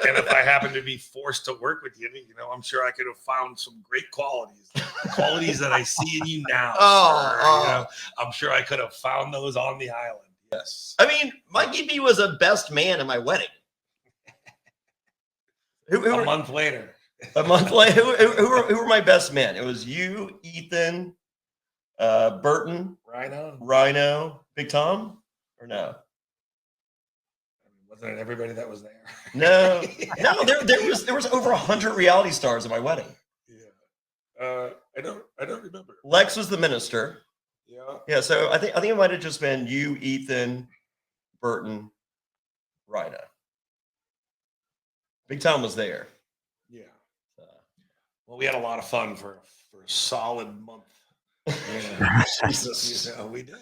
and if I happen to be forced to work with you, you know, I'm sure I could have found some great qualities that I see in you now. You know, I'm sure I could have found those on the island. Yes. I mean, Mikey B was a best man at my wedding. A month later. Who were my best men? It was you, Ethan, Burton, Rhino, Big Tom, or no? Wasn't it everybody that was there? No. There was over 100 reality stars at my wedding. Yeah. I don't remember. Lex was the minister. Yeah. Yeah. So I think it might have just been you, Ethan, Burton, Rhino. Big Tom was there. Yeah. Well, we had a lot of fun for a solid month. Yeah. Jesus. You know, we did.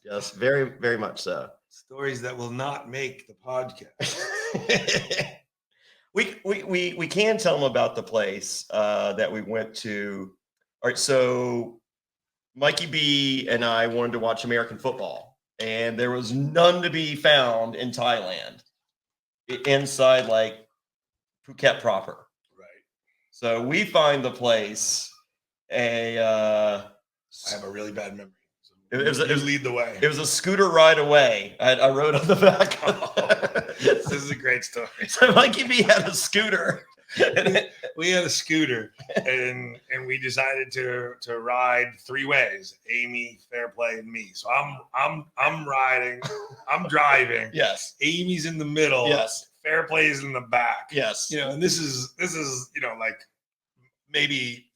Yes, very, very much so. Stories that will not make the podcast. we can tell them about the place that we went to. All right, so Mikey B and I wanted to watch American football, and there was none to be found in Thailand inside like Phuket proper. Right. So we find the place. I have a really bad memory. So it was lead the way. It was a scooter ride away. I wrote on the back. This is a great story. So Mikey B had a scooter. We had a scooter, and we decided to ride three ways: Amy, Fairplay, and me. So I'm riding, I'm driving. Yes. Amy's in the middle. Yes. Fairplay's in the back. Yes. You know, and this is you know, like maybe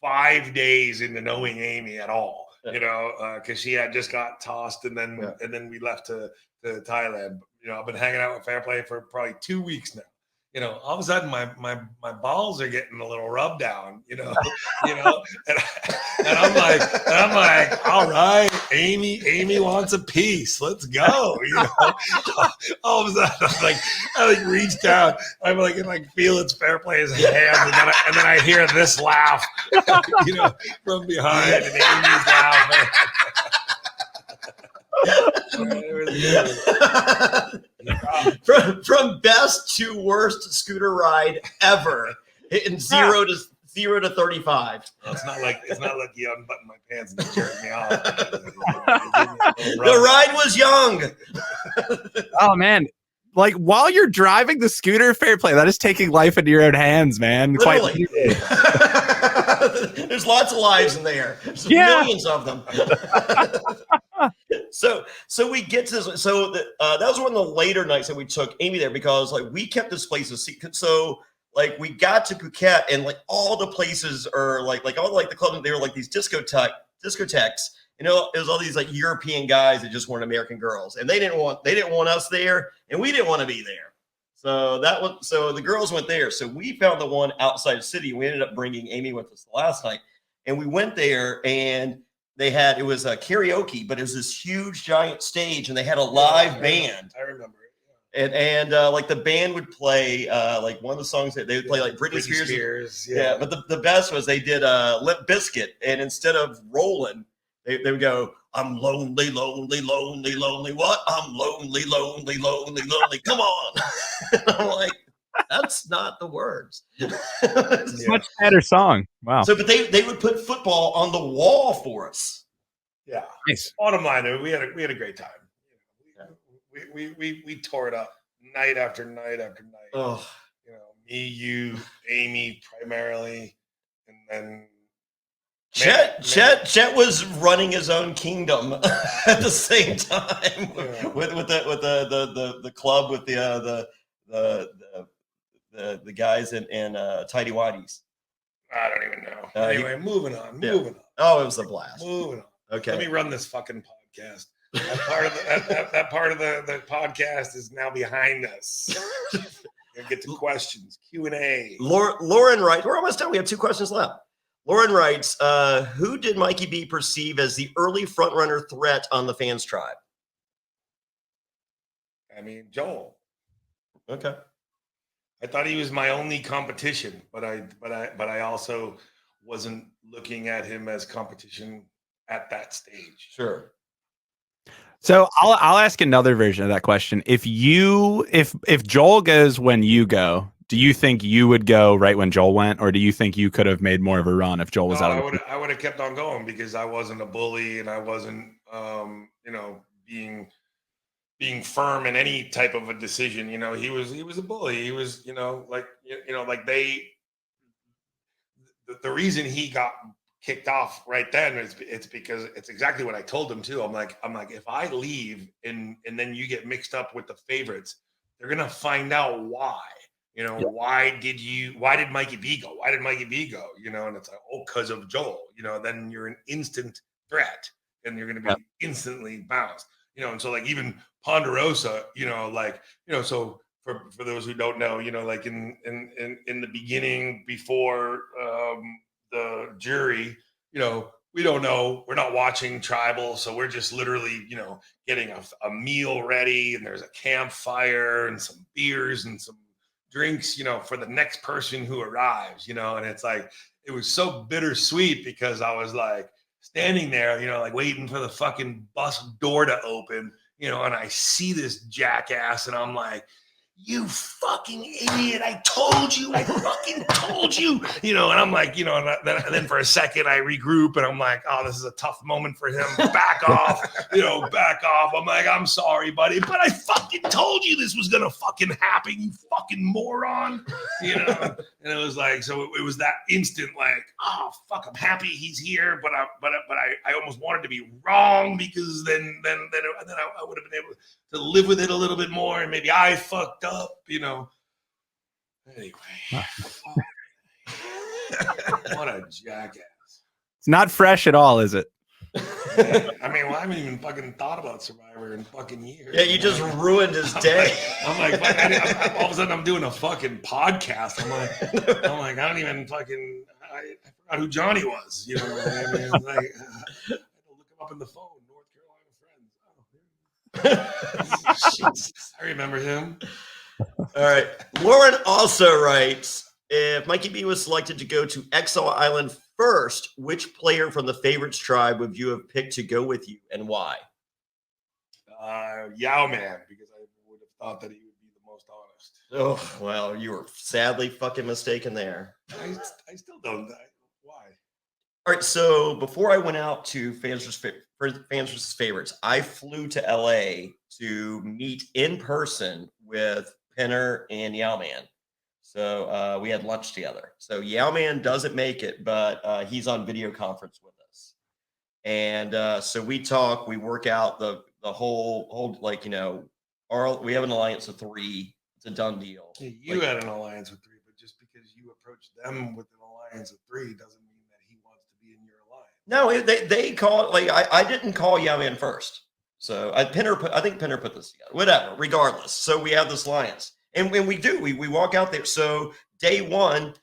5 days into knowing Amy at all, you know, because she had just got tossed and then we left to Thailand. You know, I've been hanging out with Fairplay for probably 2 weeks now. You know, all of a sudden my balls are getting a little rubbed down, you know, and I'm like, all right, Amy wants a piece. Let's go. You know, all of a sudden I reached down. I'm like, and feel it's Fairplay's hand. And then I hear this laugh, you know, from behind, and Amy's laughing. From best to worst scooter ride ever, hitting 0 to 35. Well, it's not like you unbuttoned my pants and jerked me off. The ride was young. Oh man, like while you're driving the scooter, Fairplay, that is taking life into your own hands, man. Literally. There's lots of lives in there. There's millions of them. So we get to this. So that was one of the later nights that we took Amy there because we kept this place a secret. So we got to Phuket and all the places are all the clubs. They were like these discotheques. You know, it was all these European guys that just wanted American girls, and they didn't want us there, and we didn't want to be there. So the girls went there. So we found the one outside the city. We ended up bringing Amy with us the last night, and we went there and. It was a karaoke, but it was this huge giant stage and they had a live band. I remember it. And the band would play one of the songs that they would play Britney Spears. Yeah. But the best was they did Limp Bizkit, and instead of rolling, they would go, I'm lonely, lonely, lonely, lonely. What? I'm lonely, lonely, lonely, lonely. Come on. And I'm like, that's not the words. It's a much better song. Wow. So, but they would put football on the wall for us. Yeah. Nice. Bottom line, we had a great time. we tore it up night after night after night. Oh, You know, me, you, Amy, primarily, and then Chet was running his own kingdom at the same time with the club with the guys in tidy whities. I don't even know. Anyway, moving on. Oh, it was a blast. Moving on. Okay. Let me run this fucking podcast. That part of the podcast is now behind us. We'll get to questions, Q&A. Lauren writes, we're almost done. We have 2 questions left. Lauren writes, who did Mikey B perceive as the early frontrunner threat on the Fans tribe? I mean, Joel. Okay. I thought he was my only competition, but I also wasn't looking at him as competition at that stage. Sure. So I'll ask another version of that question. If Joel goes when you go, do you think you would go right when Joel went, or do you think you could have made more of a run if Joel was out of the I would have kept on going because I wasn't a bully and I wasn't being firm in any type of a decision. You know, he was a bully. He was, the reason he got kicked off right then it's because it's exactly what I told him too. I'm like, if I leave and then you get mixed up with the favorites, they're gonna find out why. Why did Mikey B go? Why did Mikey B go? And it's like, because of Joel. Then you're an instant threat, and you're gonna be instantly bounced. And so like even Ponderosa, so for those who don't know, like in the beginning before the jury, we don't know. We're not watching Tribal, so we're just literally, getting a meal ready, and there's a campfire and some beers and some drinks, for the next person who arrives, and it's like, it was so bittersweet because I was like standing there, like waiting for the fucking bus door to open, and I see this jackass and I'm like, you fucking idiot. I fucking told you, and I'm like, and then for a second I regroup and I'm like, oh, this is a tough moment for him. Back off, back off. I'm like, I'm sorry, buddy, but I fucking told you this was going to fucking happen, you fucking moron, and it was like, so it was that instant, like, oh, fuck, I'm happy he's here, but I almost wanted to be wrong because then I would have been able to live with it a little bit more, and maybe I fucked up, Anyway. What a jackass. It's not fresh at all, is it? I mean, I haven't even fucking thought about Survivor in fucking years. Yeah, you just ruined his day. I'm like, all of a sudden I'm doing a fucking podcast. I'm like, I don't even fucking, I forgot who Jonny was. Like, I had to look him up in the phone. North Carolina Friends. Oh, I remember him. All right. Lauren also writes, if Mikey B was selected to go to Exile Island first, which player from the favorites tribe would you have picked to go with you and why? Yao Man, because I would have thought that he would be the most honest. Oh, well, you were sadly fucking mistaken there. I still don't. Why? All right. So before I went out to Fans vs. Favorites, I flew to LA to meet in person with Penner and Yao Man. So we had lunch together. So Yao Man doesn't make it, but he's on video conference with us. And so we talk, we work out the whole like, we have an alliance of 3. It's a done deal. Yeah, you had an alliance with 3, but just because you approached them with an alliance of 3 doesn't mean that he wants to be in your alliance. No, they call it, like, I didn't call Yao Man first. So I think Penner put this together. Whatever, regardless. So we have this alliance. And when we do, we walk out there. So day 1,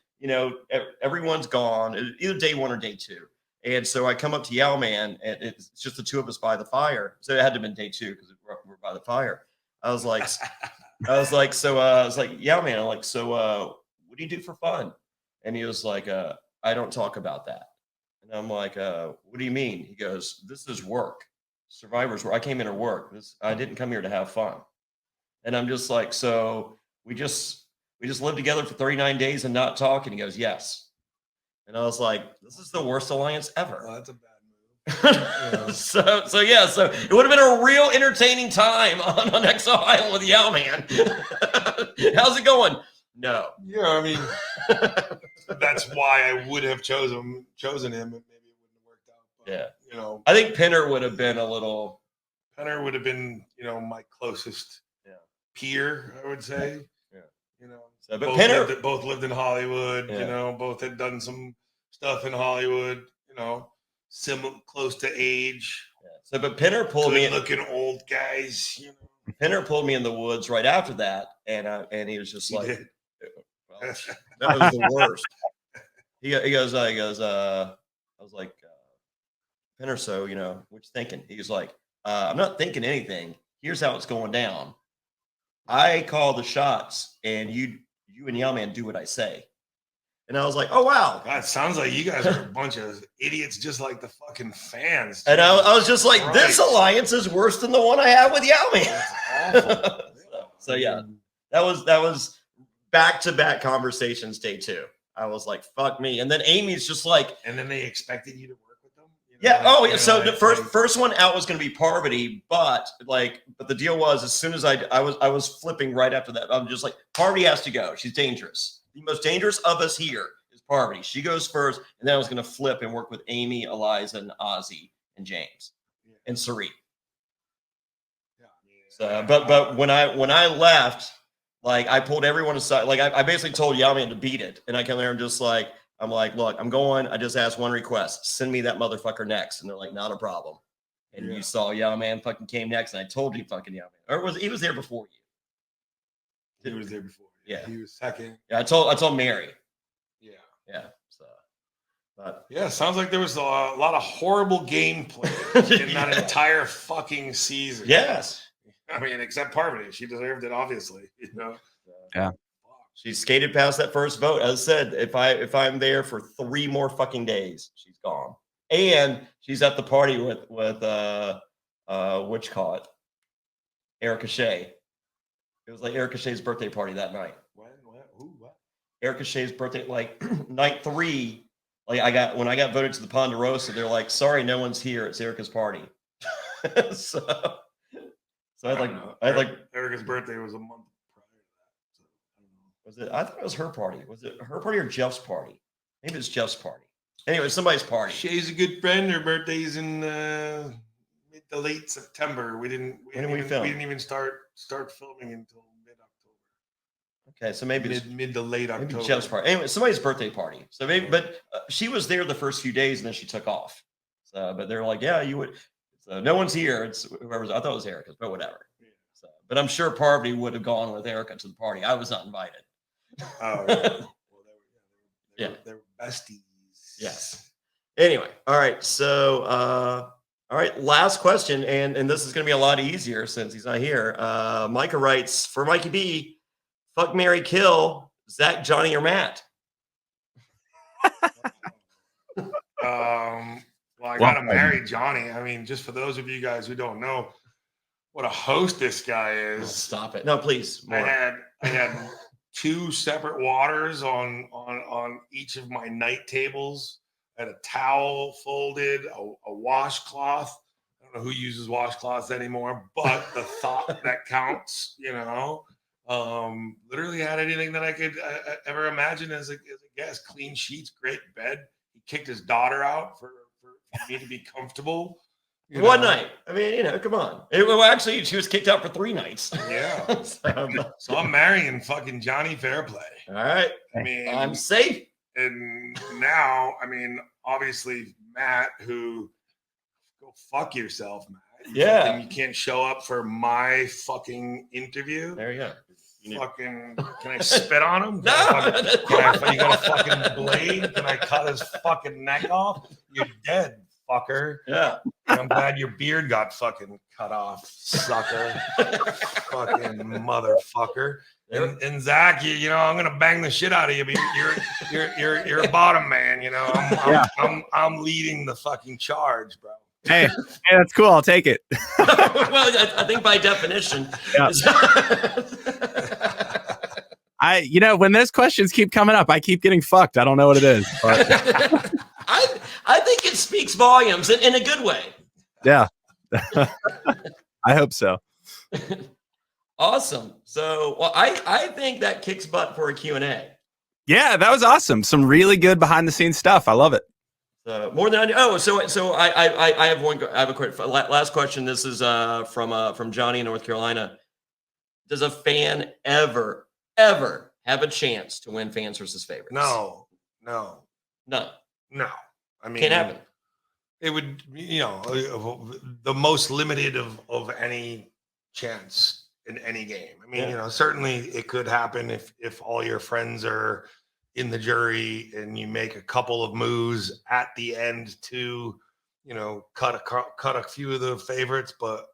everyone's gone, either day 1 or day 2. And so I come up to Yao Man, and it's just the 2 of us by the fire. So it had to have been day 2 because we're by the fire. I was like, Yao Man, I'm like, so what do you do for fun? And he was like, I don't talk about that. And I'm like, what do you mean? He goes, this is work. Survivor's work. I came here to work. I didn't come here to have fun. And I'm just like, so we just lived together for 39 days and not talk. And he goes, yes. And I was like, this is the worst alliance ever. Well, that's a bad move. So it would have been a real entertaining time on Exile Island with Yao Man. How's it going? No. Yeah, I mean, that's why I would have chosen him, and maybe it wouldn't have worked out. But, yeah. You know, I think Penner would have been a little. Penner would have been, you know, my closest peer, I would say. Yeah. You know, so, but Penner both lived in Hollywood. Yeah. You know, both had done some stuff in Hollywood. You know, similar, close to age. Yeah. So, but Penner pulled me. Looking old guys. You know, Penner pulled me in the woods right after that, and he was just like, well, that was the worst. He goes, I was like, Penner, so you know, what you thinking? He was like, I'm not thinking anything. Here's how it's going down. I call the shots, and you and Yao Man do what I say. And I was like, oh, wow. God, it sounds like you guys are a bunch of idiots just like the fucking fans. And I was just like, this alliance is worse than the one I had with Yao Man. so yeah, that was back-to-back conversations day 2. I was like, fuck me. And then Amy's just like. And then they expected you to work with them? You know, yeah. Oh, yeah. So the first one out was going to be Parvati, but the deal was as soon as I was flipping right after that. I'm just like, Parvati has to go. She's dangerous. The most dangerous of us here is Parvati. She goes first, and then I was going to flip and work with Amy, Eliza, and Ozzy, and James, and Sari. Yeah. So, but when I left, like I pulled everyone aside. Like I basically told Yao Man to beat it, and I come there and just like I'm like, look, I'm going. I just asked one request: send me that motherfucker next, and they're like, not a problem. And you saw Yao Man fucking came next, and I told you fucking Yao Man, or he was there before you? He was there before. Yeah, he was second. Yeah, I told Mary. Yeah. So, but yeah, sounds like there was a lot of horrible gameplay in that entire fucking season. Yes, I mean, except Parvati, she deserved it, obviously. You know. Yeah. She skated past that first vote. As I said, if I'm there for 3 more fucking days, she's gone, and she's at the party with Erica Shea. It was like Erica Shea's birthday party that night. What? Erica Shea's birthday, like night 3. Like when I got voted to the Ponderosa, they're like, "Sorry, no one's here. It's Erica's party." so I had like Erica's birthday was a month prior to that. So I don't know. Was it? I thought it was her party. Was it her party or Jeff's party? Maybe it's Jeff's party. Anyway, somebody's party. Shea's a good friend. Her birthday's in mid to late September. We didn't even start filming until mid-October. Okay, so maybe mid to late October. Maybe Jeff's party. Anyway, somebody's birthday party. So maybe, but she was there the first few days and then she took off. So, but they're like, yeah, you would. So no one's here. It's whoever's. I thought it was Erica's, but whatever. Yeah. So, but I'm sure Parvati would have gone with Erica to the party. I was not invited. Oh, well, they were besties. Yes. Anyway, all right. So, all right, last question, and this is going to be a lot easier since he's not here. Micah writes, for Mikey B, fuck, marry, kill, Zach, Jonny, or Matt? Well, I got to marry Jonny. I mean, just for those of you guys who don't know what a host this guy is. Oh, stop it. No, please. More. I had 2 separate waters on each of my night tables. I had a towel folded, a washcloth. I don't know who uses washcloths anymore, but the thought that counts, you know. Literally had anything that I could ever imagine as a guest. Clean sheets, great bed. He kicked his daughter out for me to be comfortable. One night. I mean, you know, come on. Well, actually, she was kicked out for 3 nights. Yeah. So I'm marrying fucking Jonny Fairplay. All right. I mean, I'm safe. And now, I mean, obviously, Matt, who go fuck yourself, Matt. Yeah. You can't show up for my fucking interview. There you go. Fucking, can I spit on him? No. You got a fucking blade? Can I cut his fucking neck off? You're dead, fucker. Yeah. I'm glad your beard got fucking cut off, sucker. Fucking motherfucker. And Zach, you know, I'm gonna bang the shit out of you, but you're a bottom man, you know. I'm leading the fucking charge, bro. Hey, that's cool. I'll take it. Well, I think by definition. Yeah. When those questions keep coming up, I keep getting fucked. I don't know what it is. But. I think it speaks volumes in a good way. Yeah. I hope so. Awesome. So, well, I think that kicks butt for a Q&A. Yeah, that was awesome. Some really good behind the scenes stuff. I love it. More than I do. Oh, so I have one. I have a quick last question. This is from Johnny in North Carolina. Does a fan ever have a chance to win fans versus favorites? No. I mean, Can't happen. It would, the most limited of any chance in any game. I mean, certainly it could happen if all your friends are in the jury and you make a couple of moves at the end to, cut a few of the favorites, but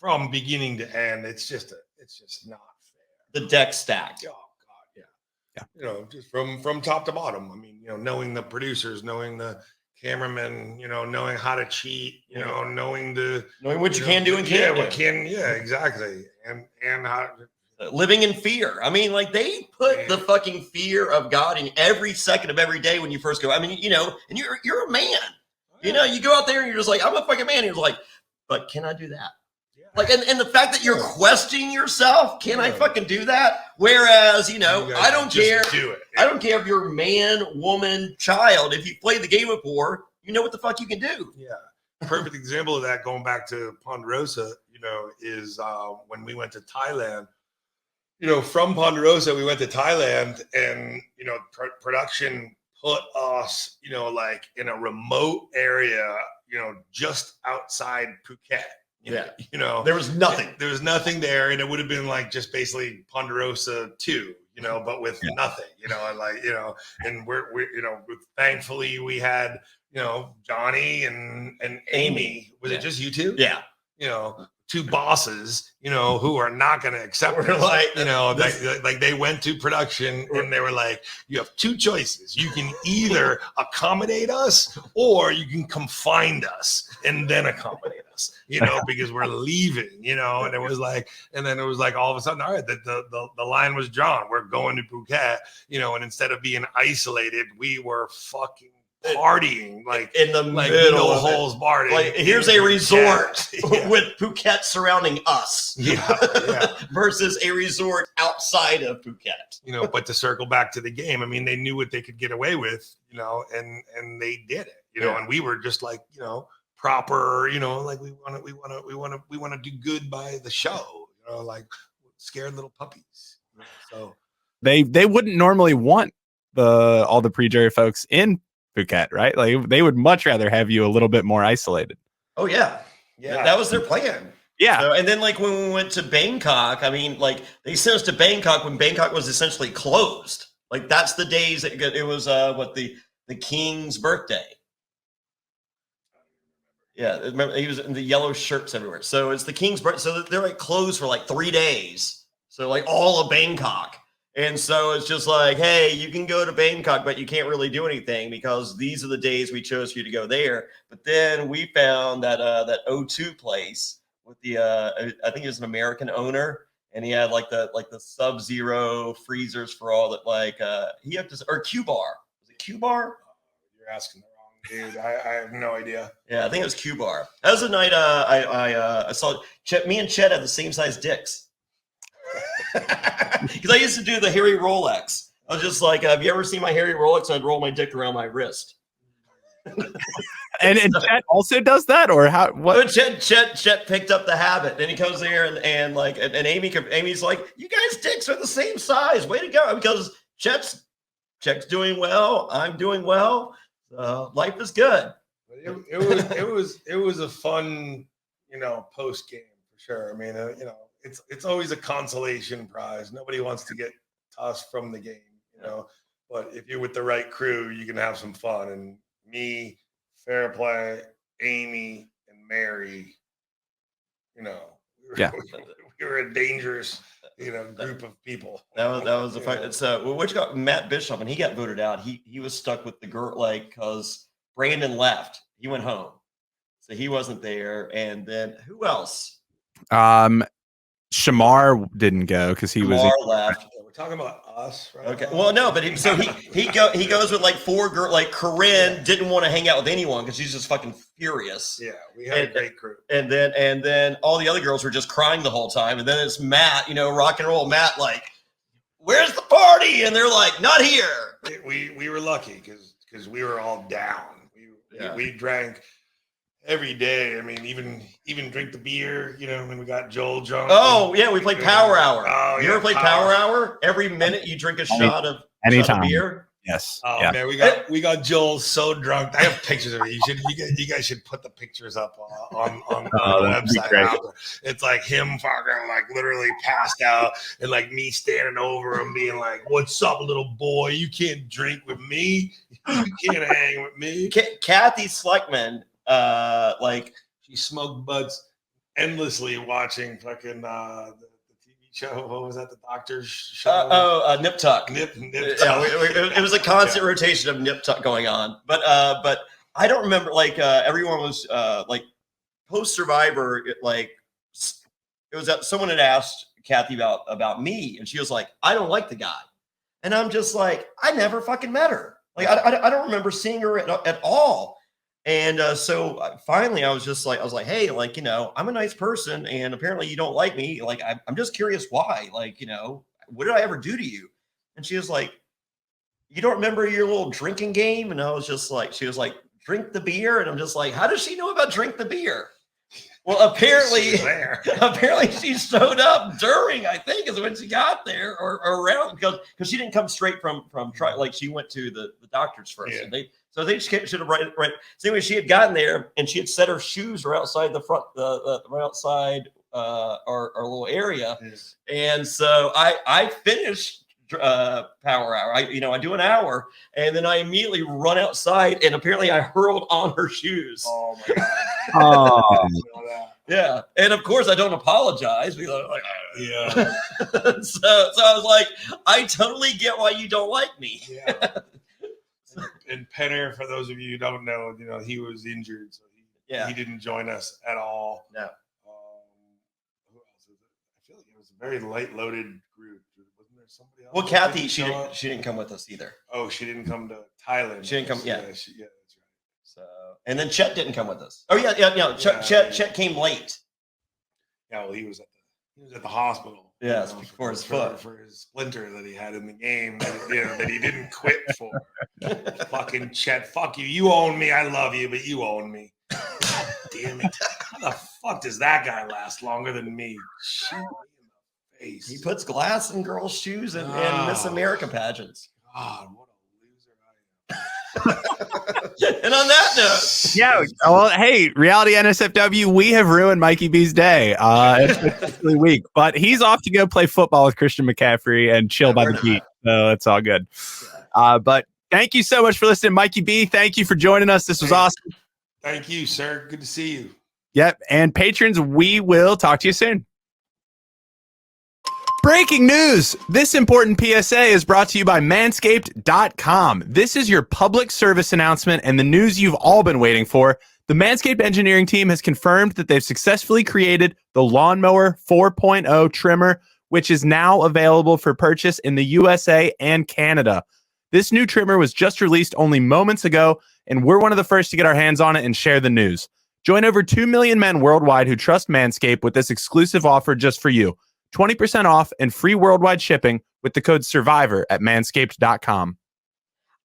from beginning to end, it's just not fair. The deck stacked. Oh God, yeah. Just from top to bottom. I mean, knowing the producers, knowing the cameramen, knowing how to cheat, knowing what you can do and can't do. Exactly. And how living in fear. I mean, like they put the fucking fear of God in every second of every day when you first go. I mean, and you're a man. You go out there and you're just like, I'm a fucking man. And you're like, but can I do that? Yeah. Like, and the fact that you're questioning yourself, can I fucking do that? Whereas, I don't care. Do it. I don't care if you're man, woman, child. If you played the game before, you know what the fuck you can do. Yeah. Perfect example of that, going back to Ponderosa, is when we went to Thailand. From Ponderosa, we went to Thailand, and production put us, like in a remote area, just outside Phuket. There was nothing. There was nothing there, and it would have been like just basically Ponderosa 2, but with nothing, and we're thankfully we had, Jonny and Amy. Was it just you two? Yeah. Two bosses, who are not going to accept it. Like they went to production and they were like, you have two choices. You can either accommodate us or you can come find us and then accommodate us, because we're leaving, and it was like, all of a sudden, all right, the line was drawn. We're going to Phuket, and instead of being isolated, we were fucking partying like in the middle no of holds barred. Like here's a resort with Phuket surrounding us, versus a resort outside of Phuket. But to circle back to the game, I mean, they knew what they could get away with, and they did it, and we were just like, proper, like we want to do good by the show, like scared little puppies. So they wouldn't normally want all the pre-jury folks in Phuket, right? Like they would much rather have you a little bit more isolated. Oh yeah. That was their plan. Yeah. So, and then like when we went to Bangkok, I mean, like they sent us to Bangkok when Bangkok was essentially closed. Like that's the days it was the king's birthday. Yeah, remember he was in the yellow shirts everywhere. So it's the king's birthday. So they're like closed for like 3 days. So like all of Bangkok. And so it's just like, hey, you can go to Bangkok, but you can't really do anything because these are the days we chose for you to go there. But then we found that that O2 place with the I think it was an American owner, and he had like the Sub-Zero freezers for all that. Like he had to, or Q Bar. Was it Q Bar? You're asking the wrong dude. I have no idea. Yeah, I think it was Q Bar. That was the night I saw Chet. Me and Chet had the same size dicks. Because I used to do the hairy Rolex. I was just like, have you ever seen my hairy Rolex? I'd roll my dick around my wrist. and Chet also does that, or how? What? Chet picked up the habit. Then he comes there and Amy's like, you guys' dicks are the same size. Way to go! Because Chet's doing well. I'm doing well. Life is good. It was a fun, post game for sure. I mean, it's always a consolation prize. Nobody wants to get tossed from the game, but if you're with the right crew, you can have some fun. And me, Fairplay, Amy, and Mary, we were a dangerous, group of people. That was a fight. It's which got Matt Bishop, and he got voted out. He was stuck with the girl, like, because Brandon left. He went home, so he wasn't there. And then who else? Shamar didn't go because he was left. talking about us, right? Okay. Well, no, but he goes with like 4 girls. Like Corinne didn't want to hang out with anyone because she's just fucking furious. Yeah, we had a great crew. And then all the other girls were just crying the whole time. And then it's Matt, rock and roll Matt, like, where's the party? And they're like, not here. We were lucky because we were all down. We drank every day. I mean, even drink the beer, when we got Joel drunk. Oh, yeah, we played Power Hour. Oh, you ever played Power Hour? Every minute you drink a shot of beer? Yes. Oh, yeah. Man, we got Joel so drunk. I have pictures of it. You guys should put the pictures up on the website. It's like him fucking like literally passed out and like me standing over him being like, "What's up, little boy? You can't drink with me. You can't hang with me." Kathy Sleckman, she smoked butts endlessly watching fucking the TV show. What was that? The doctor's show? Nip Tuck. Nip Yeah, Tuck. it was a constant rotation of Nip Tuck going on. But I don't remember, everyone was post Survivor, it was that someone had asked Kathy about me, and she was like, I don't like the guy. And I'm just like, I never fucking met her. Like, I don't remember seeing her at all. And so finally I was like, hey, I'm a nice person and apparently you don't like me. Like, I'm just curious why, what did I ever do to you? And she was like, you don't remember your little drinking game? And I was just like, she was like, drink the beer. And I'm just like, how does she know about drink the beer? Well, apparently she showed up during, I think, is when she got there or around because she didn't come straight from she went to the doctors first. Yeah. And so they should have right. So anyway, she had gotten there and she had set her shoes right outside the front, right outside our little area. Yes. And so I finished Power Hour. I do an hour and then I immediately run outside and apparently I hurled on her shoes. Oh my god. Oh. Yeah, and of course I don't apologize. Yeah. So I was like, I totally get why you don't like me. Yeah. And Penner, for those of you who don't know, he was injured, so he didn't join us at all. No. Who else is it? I feel like it was a very light-loaded group. Wasn't there somebody else? Well, Kathy, she didn't come with us either. Oh, she didn't come to Thailand. She didn't come. Yeah, that's right. So, and then Chet didn't come with us. Oh yeah. Chet came late. Yeah, well, he was at the hospital. Yes, for his foot, for his splinter that he had in the game that he didn't quit for. Fucking Chet, fuck you. You own me. I love you, but you own me. God damn it! How the fuck does that guy last longer than me? Shoot me in the face. He puts glass in girls' shoes and Miss America pageants. God, what a loser I am. And on that note, yeah. Well, hey, Reality NSFW, we have ruined Mikey B's day. It's really weak, but he's off to go play football with Christian McCaffrey and chill by the beach. So it's all good. But thank you so much for listening, Mikey B. Thank you for joining us. This was awesome. Thank you, sir. Good to see you. Yep. And patrons, we will talk to you soon. Breaking news! This important PSA is brought to you by Manscaped.com. This is your public service announcement and the news you've all been waiting for. The Manscaped engineering team has confirmed that they've successfully created the Lawnmower 4.0 trimmer, which is now available for purchase in the USA and Canada. This new trimmer was just released only moments ago, and we're one of the first to get our hands on it and share the news. Join over 2 million men worldwide who trust Manscaped with this exclusive offer just for you. 20% off and free worldwide shipping with the code SURVIVOR at manscaped.com.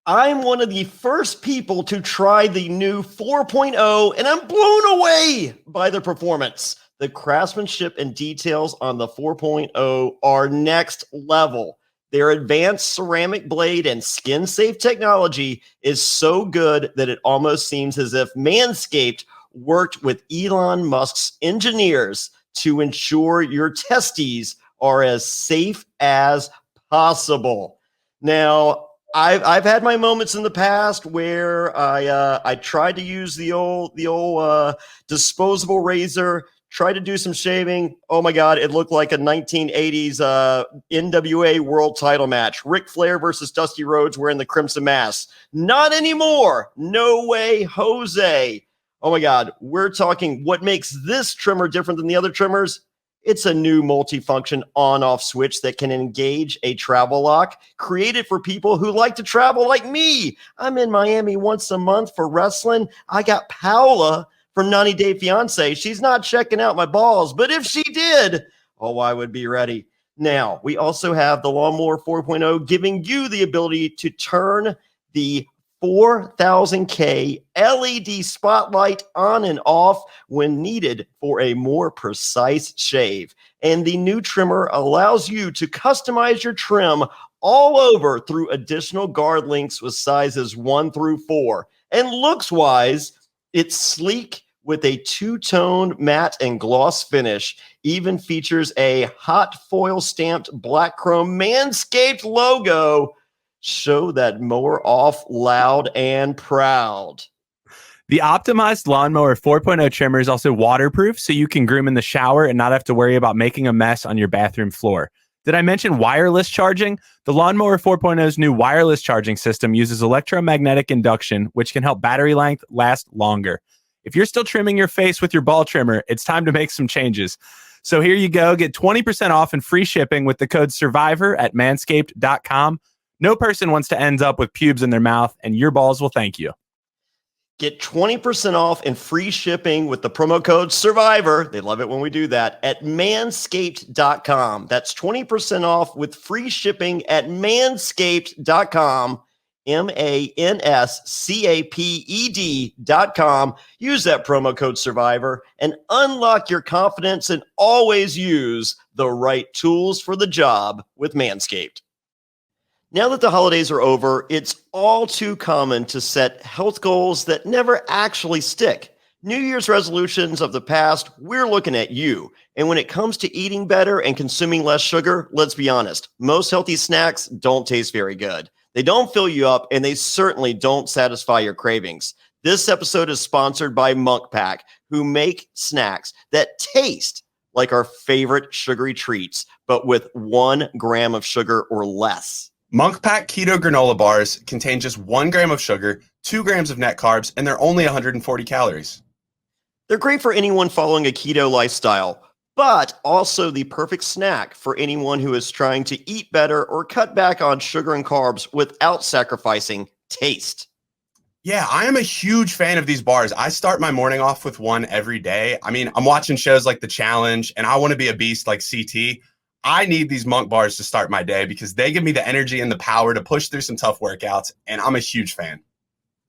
I'm one of the first people to try the new 4.0, and I'm blown away by the performance. The craftsmanship and details on the 4.0 are next level. Their advanced ceramic blade and skin-safe technology is so good that it almost seems as if Manscaped worked with Elon Musk's engineers to ensure your testes are as safe as possible. Now, I've had my moments in the past where I tried to use the old disposable razor, tried to do some shaving. Oh my God, it looked like a 1980s NWA world title match. Ric Flair versus Dusty Rhodes wearing the Crimson Mask. Not anymore. No way, Jose. Oh my God, we're talking what makes this trimmer different than the other trimmers. It's a new multifunction on-off switch that can engage a travel lock, created for people who like to travel like me. I'm in Miami once a month for wrestling. I got Paola from 90 Day Fiancé. She's not checking out my balls, but if she did, oh, I would be ready. Now, we also have the Lawnmower 4.0 giving you the ability to turn the 4000K LED spotlight on and off when needed for a more precise shave. And the new trimmer allows you to customize your trim all over through additional guard links with sizes 1 through 4. And looks-wise, it's sleek with a two-tone matte and gloss finish. Even features a hot foil stamped black chrome Manscaped logo. Show that mower off loud and proud. The optimized Lawnmower 4.0 trimmer is also waterproof, so you can groom in the shower and not have to worry about making a mess on your bathroom floor. Did I mention wireless charging? The Lawnmower 4.0's new wireless charging system uses electromagnetic induction, which can help battery length last longer. If you're still trimming your face with your ball trimmer, it's time to make some changes. So here you go. Get 20% off and free shipping with the code SURVIVOR at manscaped.com. No person wants to end up with pubes in their mouth, and your balls will thank you. Get 20% off and free shipping with the promo code SURVIVOR. They love it when we do that at manscaped.com. That's 20% off with free shipping at manscaped.com. manscaped.com. Use that promo code SURVIVOR and unlock your confidence and always use the right tools for the job with Manscaped. Now that the holidays are over, it's all too common to set health goals that never actually stick. New Year's resolutions of the past, we're looking at you. And when it comes to eating better and consuming less sugar, let's be honest, most healthy snacks don't taste very good. They don't fill you up, and they certainly don't satisfy your cravings. This episode is sponsored by Munk Pack, who make snacks that taste like our favorite sugary treats, but with 1 gram of sugar or less. Munk Pack Keto Granola Bars contain just 1 gram of sugar, 2 grams of net carbs, and they're only 140 calories. They're great for anyone following a keto lifestyle, but also the perfect snack for anyone who is trying to eat better or cut back on sugar and carbs without sacrificing taste. Yeah, I am a huge fan of these bars. I start my morning off with one every day. I mean, I'm watching shows like The Challenge, and I want to be a beast like CT. I need these Munk bars to start my day because they give me the energy and the power to push through some tough workouts, and I'm a huge fan.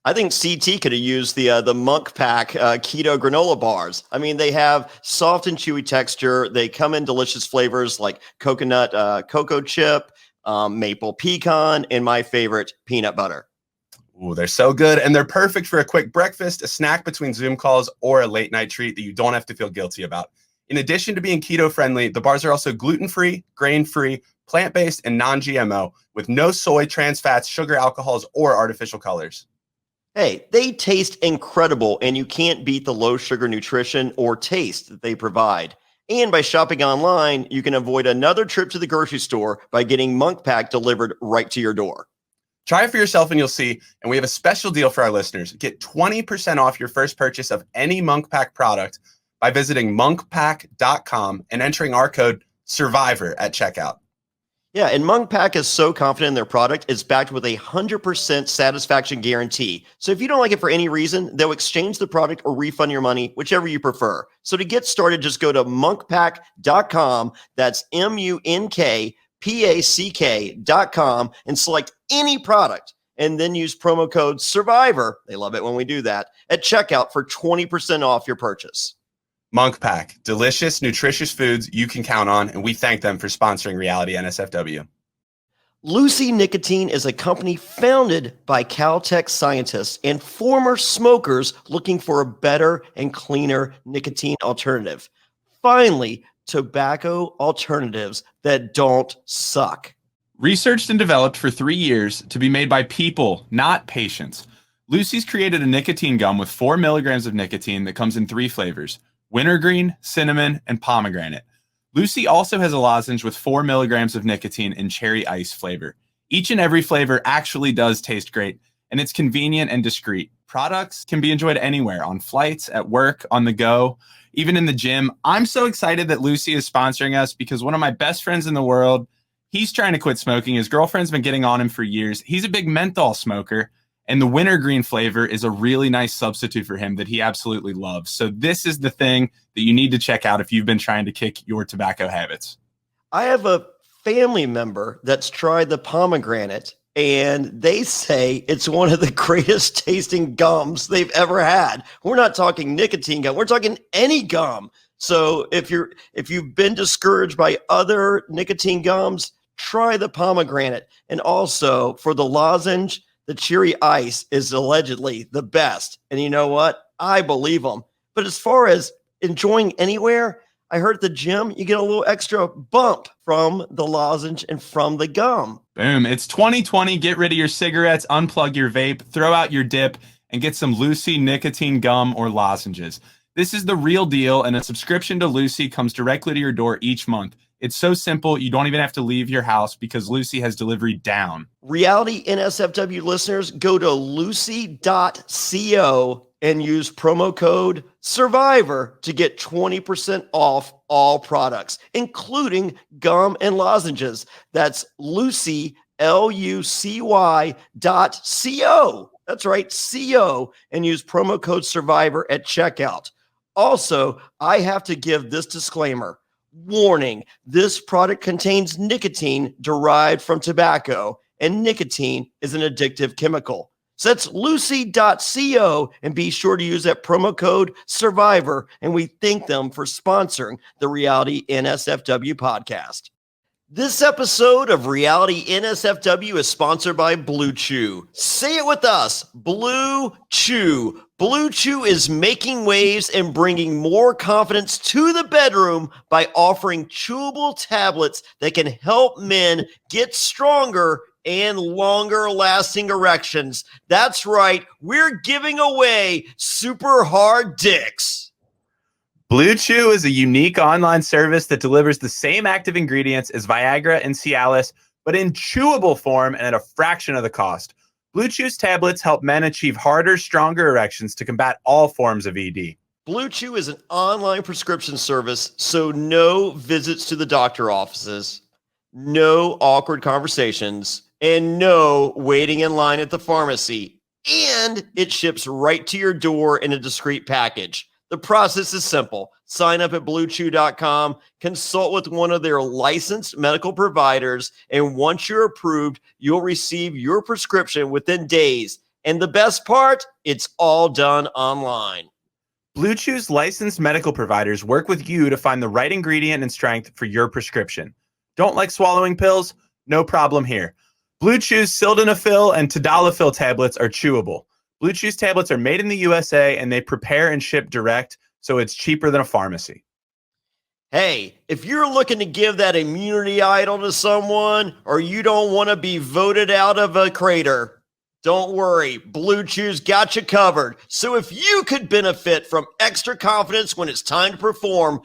I think CT could have used the Munk Pack keto granola bars. I mean, they have soft and chewy texture. They come in delicious flavors like coconut, cocoa chip, maple pecan, and my favorite, peanut butter. Ooh, they're so good, and they're perfect for a quick breakfast, a snack between Zoom calls, or a late night treat that you don't have to feel guilty about. In addition to being keto-friendly, the bars are also gluten-free, grain-free, plant-based, and non-GMO, with no soy, trans fats, sugar, alcohols, or artificial colors. Hey, they taste incredible, and you can't beat the low-sugar nutrition or taste that they provide. And by shopping online, you can avoid another trip to the grocery store by getting Munk Pack delivered right to your door. Try it for yourself and you'll see, and we have a special deal for our listeners. Get 20% off your first purchase of any Munk Pack product by visiting monkpack.com and entering our code SURVIVOR at checkout. Yeah, and Munk Pack is so confident in their product, it's backed with a 100% satisfaction guarantee. So if you don't like it for any reason, they'll exchange the product or refund your money, whichever you prefer. So to get started, just go to monkpack.com. That's monkpack.com and select any product. And then use promo code SURVIVOR. They love it when we do that at checkout for 20% off your purchase. Munk Pack, delicious, nutritious foods you can count on, and we thank them for sponsoring Reality NSFW. Lucy Nicotine is a company founded by Caltech scientists and former smokers looking for a better and cleaner nicotine alternative. Finally, tobacco alternatives that don't suck. Researched and developed for 3 years to be made by people, not patients, Lucy's created a nicotine gum with 4 milligrams of nicotine that comes in 3 flavors: wintergreen, cinnamon, and pomegranate. Lucy also has a lozenge with 4 milligrams of nicotine in cherry ice flavor. Each and every flavor actually does taste great, and it's convenient and discreet. products can be enjoyed anywhere, on flights, at work, on the go, even in the gym. I'm so excited that Lucy is sponsoring us because one of my best friends in the world, he's trying to quit smoking. His girlfriend's been getting on him for years. He's a big menthol smoker, and the wintergreen flavor is a really nice substitute for him that he absolutely loves. So this is the thing that you need to check out if you've been trying to kick your tobacco habits. I have a family member that's tried the pomegranate, and they say it's one of the greatest tasting gums they've ever had. We're not talking nicotine gum. We're talking any gum. So if you've been discouraged by other nicotine gums, try the pomegranate. And also for the lozenge, the cherry ice is allegedly the best. And you know what? I believe them. But as far as enjoying anywhere, I heard at the gym, you get a little extra bump from the lozenge and from the gum. Boom. It's 2020. Get rid of your cigarettes, unplug your vape, throw out your dip, and get some Lucy nicotine gum or lozenges. This is the real deal, and a subscription to Lucy comes directly to your door each month. It's so simple, you don't even have to leave your house because Lucy has delivery down. Reality NSFW listeners, go to lucy.co and use promo code SURVIVOR to get 20% off all products, including gum and lozenges. That's Lucy, LUCY.co. That's right, CO, and use promo code SURVIVOR at checkout. Also, I have to give this disclaimer. Warning, this product contains nicotine derived from tobacco, and nicotine is an addictive chemical. So that's lucy.co, and be sure to use that promo code SURVIVOR, and we thank them for sponsoring the Reality NSFW podcast. This episode of Reality NSFW is sponsored by Blue Chew. Say it with us, Blue Chew. Blue Chew is making waves and bringing more confidence to the bedroom by offering chewable tablets that can help men get stronger and longer lasting erections. That's right, we're giving away super hard dicks. Blue Chew is a unique online service that delivers the same active ingredients as Viagra and Cialis, but in chewable form and at a fraction of the cost. Blue Chew's tablets help men achieve harder, stronger erections to combat all forms of ED. Blue Chew is an online prescription service, so no visits to the doctor offices, no awkward conversations, and no waiting in line at the pharmacy. And it ships right to your door in a discreet package. The process is simple. Sign up at bluechew.com, consult with one of their licensed medical providers, and once you're approved, you'll receive your prescription within days. And the best part, it's all done online. Blue Chew's licensed medical providers work with you to find the right ingredient and strength for your prescription. Don't like swallowing pills? No problem here. Blue Chew's sildenafil and tadalafil tablets are chewable. Blue Chew's tablets are made in the USA, and they prepare and ship direct, so it's cheaper than a pharmacy. Hey, if you're looking to give that immunity idol to someone, or you don't want to be voted out of a crater, don't worry, Blue Chew's got you covered. So if you could benefit from extra confidence when it's time to perform,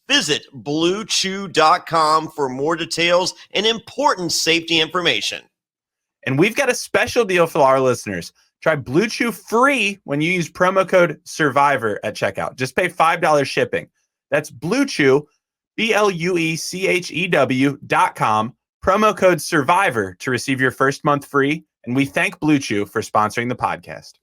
visit bluechew.com for more details and important safety information. And we've got a special deal for our listeners. Try Blue Chew free when you use promo code SURVIVOR at checkout. Just pay $5 shipping. That's Blue Chew, BLUECHEW.com, promo code SURVIVOR to receive your first month free. And we thank Blue Chew for sponsoring the podcast.